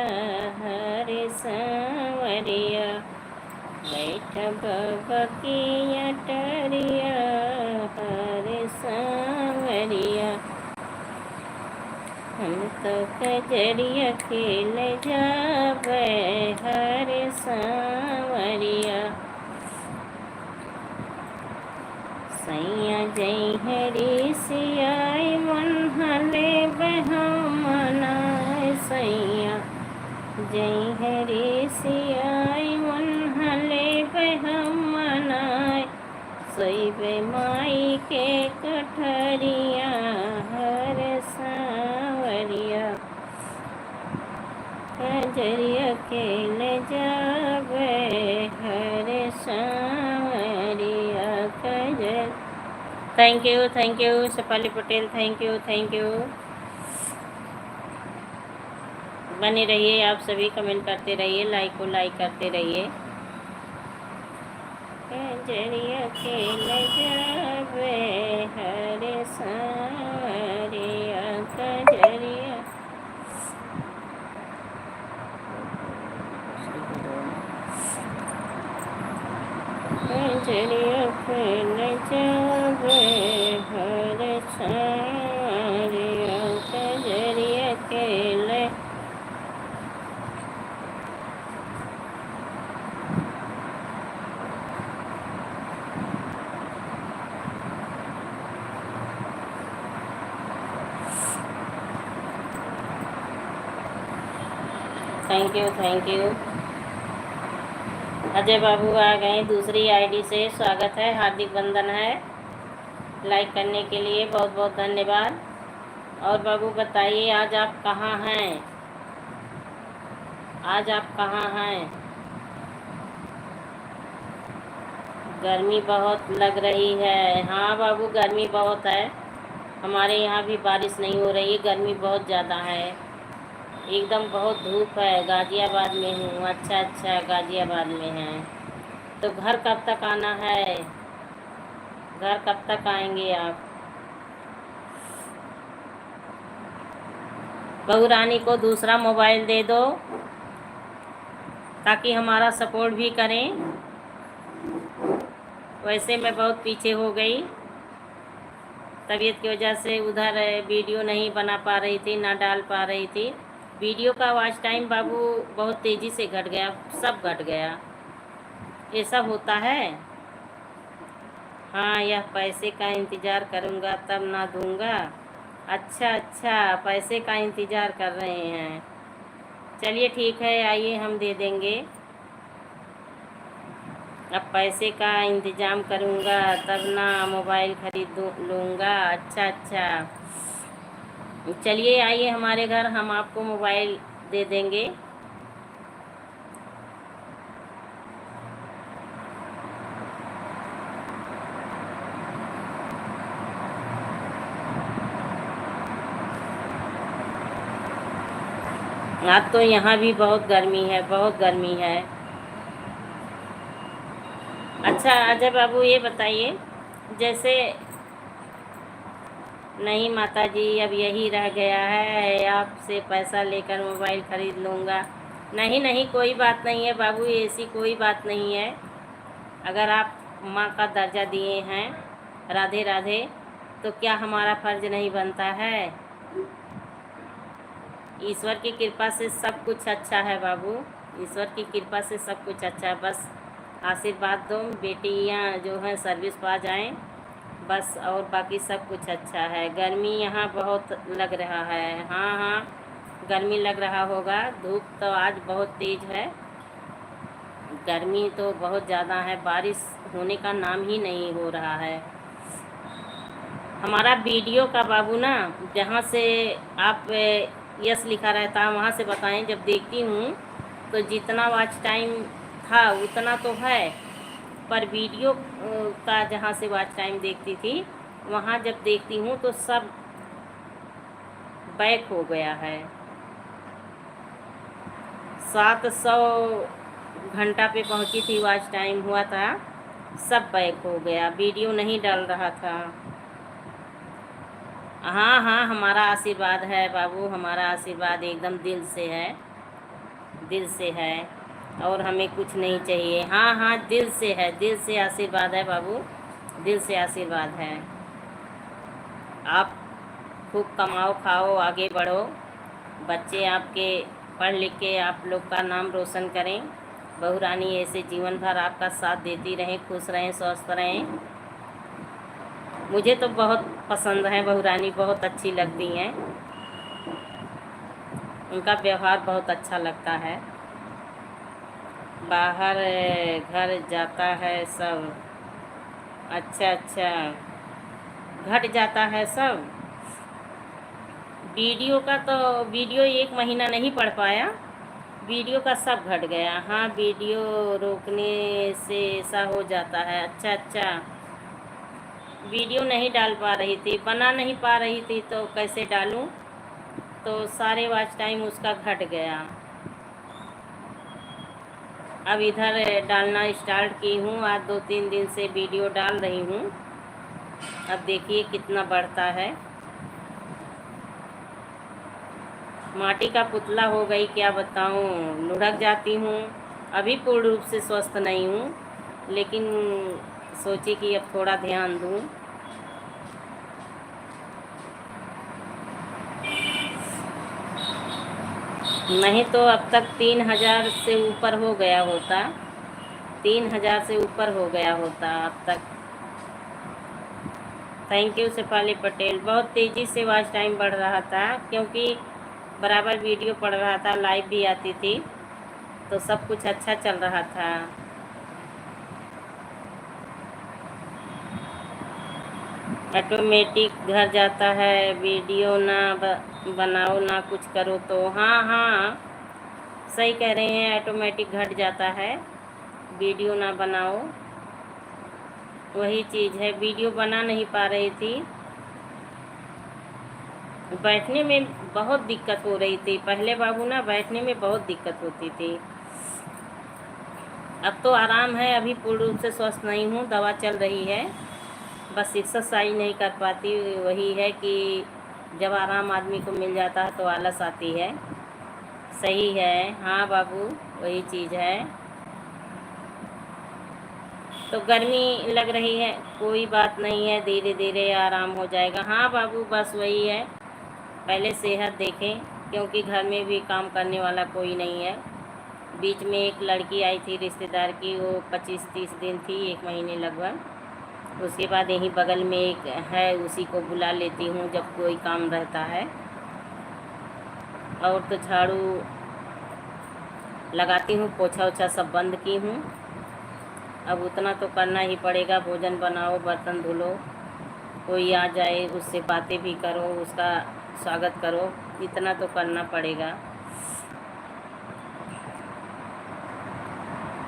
हर सांवरिया, बैठ बाबा की अटरिया हर सांवरिया, हम तो कजरिया खेल जाबे हर सांवरिया, सैया जय हरी सियाई मन हले बहमना, सैया जय हरी सियाई मन हले बहमना, सोईबे माई के कठरिया हर सांवरिया कजरिया खेल जावे हर सांवरिया कजर। Thank you Shefali Patel, thank you. बने रहिए आप सभी, कमेंट करते रहिए, लाइक को लाइक करते रहिए। कजरिया खेल जावे हर सांवरिया कजरिया। कजरिया खेल जावे हर सांवरिया कजरिया खेल। Thank you. अजय बाबू आ गए दूसरी आईडी से, स्वागत है, हार्दिक वंदन है। लाइक करने के लिए बहुत बहुत धन्यवाद। और बाबू बताइए आज आप कहाँ हैं? आज आप कहाँ हैं? गर्मी बहुत लग रही है। हाँ बाबू गर्मी बहुत है, हमारे यहाँ भी बारिश नहीं हो रही है, गर्मी बहुत ज़्यादा है, एकदम बहुत धूप है। गाज़ियाबाद में हूँ। अच्छा गाज़ियाबाद में हैं। तो घर कब तक आना है? घर कब तक आएंगे आप? बहू रानी को दूसरा मोबाइल दे दो ताकि हमारा सपोर्ट भी करें। वैसे मैं बहुत पीछे हो गई, तबीयत की वजह से उधर वीडियो नहीं बना पा रही थी, ना डाल पा रही थी। वीडियो का वॉच टाइम बाबू बहुत तेज़ी से घट गया, सब घट गया। ये सब होता है। हाँ यह पैसे का इंतज़ार करूँगा तब ना दूँगा। अच्छा पैसे का इंतज़ार कर रहे हैं। चलिए ठीक है, आइए हम दे देंगे। अब पैसे का इंतज़ाम करूँगा तब ना मोबाइल खरीद लूँगा। अच्छा चलिए आइए हमारे घर, हम आपको मोबाइल दे देंगे। आज तो यहाँ भी बहुत गर्मी है, बहुत गर्मी है। अच्छा अजय बाबू ये बताइए, जैसे नहीं माता जी अब यही रह गया है, आपसे पैसा लेकर मोबाइल ख़रीद लूँगा। नहीं कोई बात नहीं है बाबू, ऐसी कोई बात नहीं है। अगर आप माँ का दर्जा दिए हैं, राधे राधे, तो क्या हमारा फ़र्ज़ नहीं बनता है? ईश्वर की कृपा से सब कुछ अच्छा है बाबू, ईश्वर की कृपा से सब कुछ अच्छा है। बस आशीर्वाद दो, बेटियाँ जो हैं सर्विस पा जाएं बस, और बाकी सब कुछ अच्छा है। गर्मी यहाँ बहुत लग रहा है। हाँ गर्मी लग रहा होगा, धूप तो आज बहुत तेज़ है, गर्मी तो बहुत ज़्यादा है, बारिश होने का नाम ही नहीं हो रहा है। हमारा वीडियो का बाबू ना, जहाँ से आप यस लिखा रहता है वहाँ से बताएं। जब देखती हूँ तो जितना वॉच टाइम था उतना तो है, पर वीडियो का जहाँ से वॉच टाइम देखती थी वहाँ जब देखती हूँ तो सब बैक हो गया है। 700 घंटा पे पहुँची थी, वॉच टाइम हुआ था, सब बैक हो गया, वीडियो नहीं डाल रहा था। हाँ हमारा आशीर्वाद है बाबू, हमारा आशीर्वाद एकदम दिल से है, दिल से है, और हमें कुछ नहीं चाहिए। हाँ दिल से है, दिल से आशीर्वाद है बाबू, दिल से आशीर्वाद है। आप खूब कमाओ खाओ, आगे बढ़ो, बच्चे आपके पढ़ लिख के आप लोग का नाम रोशन करें। बहू रानी ऐसे जीवन भर आपका साथ देती रहें, खुश रहें, स्वस्थ रहें। मुझे तो बहुत पसंद है बहू रानी, बहुत अच्छी लगती हैं, उनका व्यवहार बहुत अच्छा लगता है। बाहर घर जाता है सब। अच्छा घट जाता है सब। वीडियो का तो वीडियो 1 महीना नहीं पढ़ पाया, वीडियो का सब घट गया। हाँ, वीडियो रोकने से ऐसा हो जाता है। अच्छा अच्छा, वीडियो नहीं डाल पा रही थी, बना नहीं पा रही थी, तो कैसे डालूं? तो सारे वॉच टाइम उसका घट गया। अब इधर डालना स्टार्ट की हूँ, आज 2-3 दिन से वीडियो डाल रही हूँ। अब देखिए कितना बढ़ता है। माटी का पुतला हो गई, क्या बताऊँ, लुढ़क जाती हूँ। अभी पूर्ण रूप से स्वस्थ नहीं हूँ, लेकिन सोची कि अब थोड़ा ध्यान दूँ। नहीं तो अब तक 3,000 से ऊपर हो गया होता, 3,000 से ऊपर हो गया होता अब तक। Thank you Shefali Patel. बहुत तेज़ी से वॉच टाइम बढ़ रहा था, क्योंकि बराबर वीडियो पढ़ रहा था, लाइव भी आती थी, तो सब कुछ अच्छा चल रहा था। ऑटोमेटिक घर जाता है, वीडियो ना बनाओ ना कुछ करो तो। हाँ हाँ, सही कह रहे हैं, ऑटोमेटिक घट जाता है, वीडियो ना बनाओ। वही चीज़ है, वीडियो बना नहीं पा रही थी, बैठने में बहुत दिक्कत हो रही थी। पहले बाबू ना बैठने में बहुत दिक्कत होती थी। अब तो आराम है, अभी पूर्ण रूप से स्वस्थ नहीं हूँ, दवा चल रही है, बस एक्सरसाइज नहीं कर पाती। वही है कि जब आराम आदमी को मिल जाता है तो आलस आती है। सही है, हाँ बाबू, वही चीज़ है। तो गर्मी लग रही है, कोई बात नहीं है, धीरे धीरे आराम हो जाएगा। हाँ बाबू, बस वही है, पहले सेहत देखें, क्योंकि घर में भी काम करने वाला कोई नहीं है। बीच में एक लड़की आई थी रिश्तेदार की, वो 25-30 दिन थी, 1 महीने लगभग। उसके बाद यहीं बगल में एक है, उसी को बुला लेती हूँ जब कोई काम रहता है। और तो झाड़ू लगाती हूँ, पोछा ओछा सब बंद की हूँ। अब उतना तो करना ही पड़ेगा, भोजन बनाओ, बर्तन धुलो, कोई आ जाए उससे बातें भी करो, उसका स्वागत करो, इतना तो करना पड़ेगा।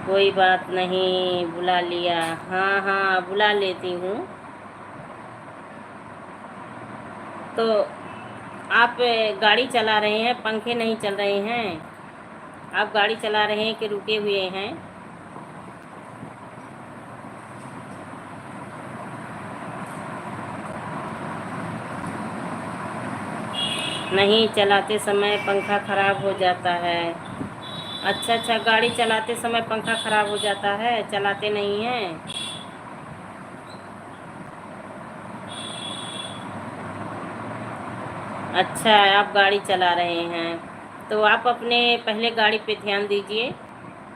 कोई बात नहीं, बुला लिया। हाँ हाँ, बुला लेती हूँ। तो आप गाड़ी चला रहे हैं, पंखे नहीं चल रहे हैं? आप गाड़ी चला रहे हैं कि रुके हुए हैं? नहीं, चलाते समय पंखा ख़राब हो जाता है। अच्छा अच्छा, गाड़ी चलाते समय पंखा ख़राब हो जाता है, चलाते नहीं हैं? अच्छा, आप गाड़ी चला रहे हैं, तो आप अपने पहले गाड़ी पे ध्यान दीजिए,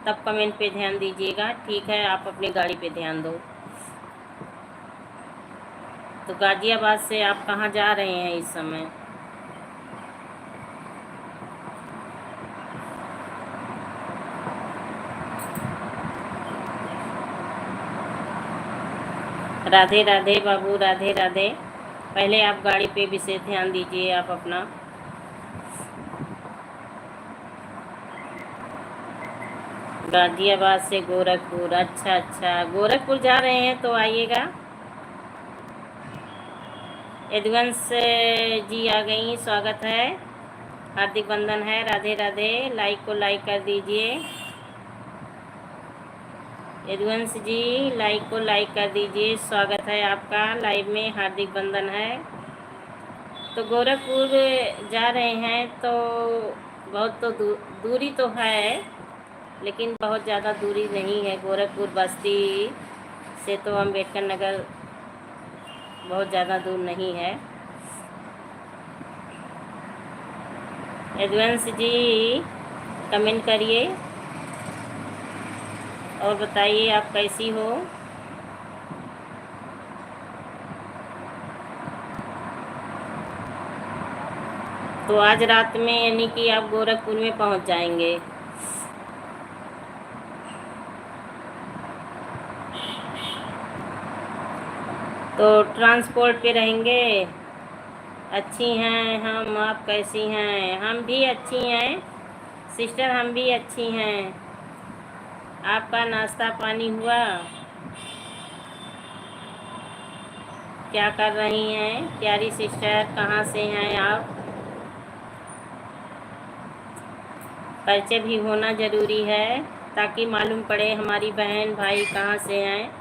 तब कमेंट पे ध्यान दीजिएगा। ठीक है, आप अपनी गाड़ी पे ध्यान दो। तो गाज़ियाबाद से आप कहाँ जा रहे हैं इस समय? राधे राधे बाबू, राधे राधे। पहले आप गाड़ी पे विशेष ध्यान दीजिए आप अपना। गाज़ियाबाद से गोरखपुर, अच्छा अच्छा, गोरखपुर जा रहे हैं तो आइएगा। यदुवंश जी आ गई, स्वागत है, हार्दिक बंधन है, राधे राधे। लाइक को लाइक कर दीजिए। यदुवंश जी, लाइक को लाइक कर दीजिए, स्वागत है आपका लाइव में, हार्दिक बंधन है। तो गोरखपुर जा रहे हैं तो बहुत तो दूरी तो है, लेकिन बहुत ज़्यादा दूरी नहीं है। गोरखपुर बस्ती से तो अम्बेडकर नगर बहुत ज़्यादा दूर नहीं है। यदुवंश जी, कमेंट करिए और बताइए आप कैसी हो। तो आज रात में यानी कि आप गोरखपुर में पहुंच जाएंगे। तो ट्रांसपोर्ट पे रहेंगे। अच्छी हैं हम, आप कैसी हैं? हम भी अच्छी हैं सिस्टर, हम भी अच्छी हैं। आपका नाश्ता पानी हुआ? क्या कर रही हैं प्यारी सिस्टर? कहाँ से हैं आप? परिचय भी होना ज़रूरी है ताकि मालूम पड़े हमारी बहन भाई कहाँ से हैं।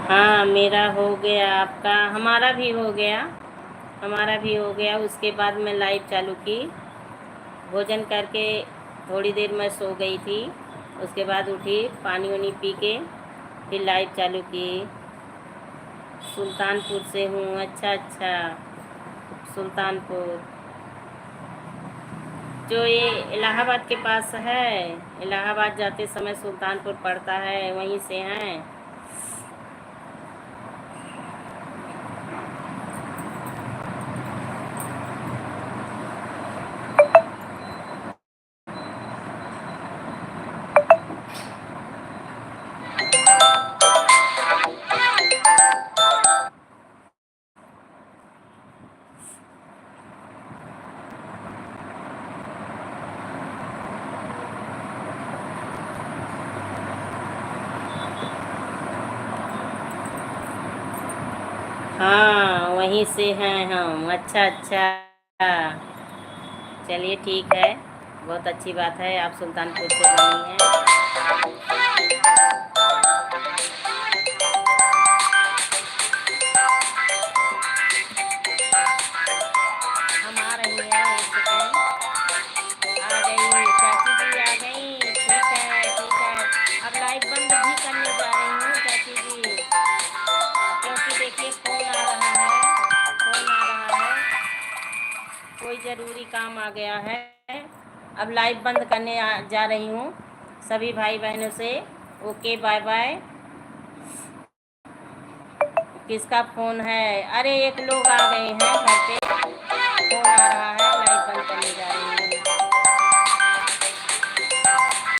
हाँ मेरा हो गया, आपका? हमारा भी हो गया, हमारा भी हो गया। उसके बाद मैं लाइव चालू की, भोजन करके थोड़ी देर मैं सो गई थी। उसके बाद उठी, पानी वानी पी के फिर लाइव चालू की। सुल्तानपुर से हूँ। अच्छा अच्छा, सुल्तानपुर जो ये इलाहाबाद के पास है, इलाहाबाद जाते समय सुल्तानपुर पड़ता है, वहीं से हैं। हाँ वहीं से हैं हम। अच्छा अच्छा, चलिए ठीक है, बहुत अच्छी बात है, आप सुल्तानपुर से बनी हैं। हम आ रही हैं, एक सेकेंड। आ गई चाची जी, आ गई। ठीक है ठीक है, अब लाइव बंद भी करने जा रही हूँ चाची जी, क्योंकि देखिए फ़ोन आ रहा है, फ़ोन आ रहा है, कोई ज़रूरी काम आ गया है। अब लाइव बंद करने जा रही हूँ सभी भाई बहनों से। Okay bye bye. किसका फ़ोन है? अरे एक लोग आ गए हैं घर पे, फ़ोन आ रहा है, लाइव बंद करने जा रही हूँ।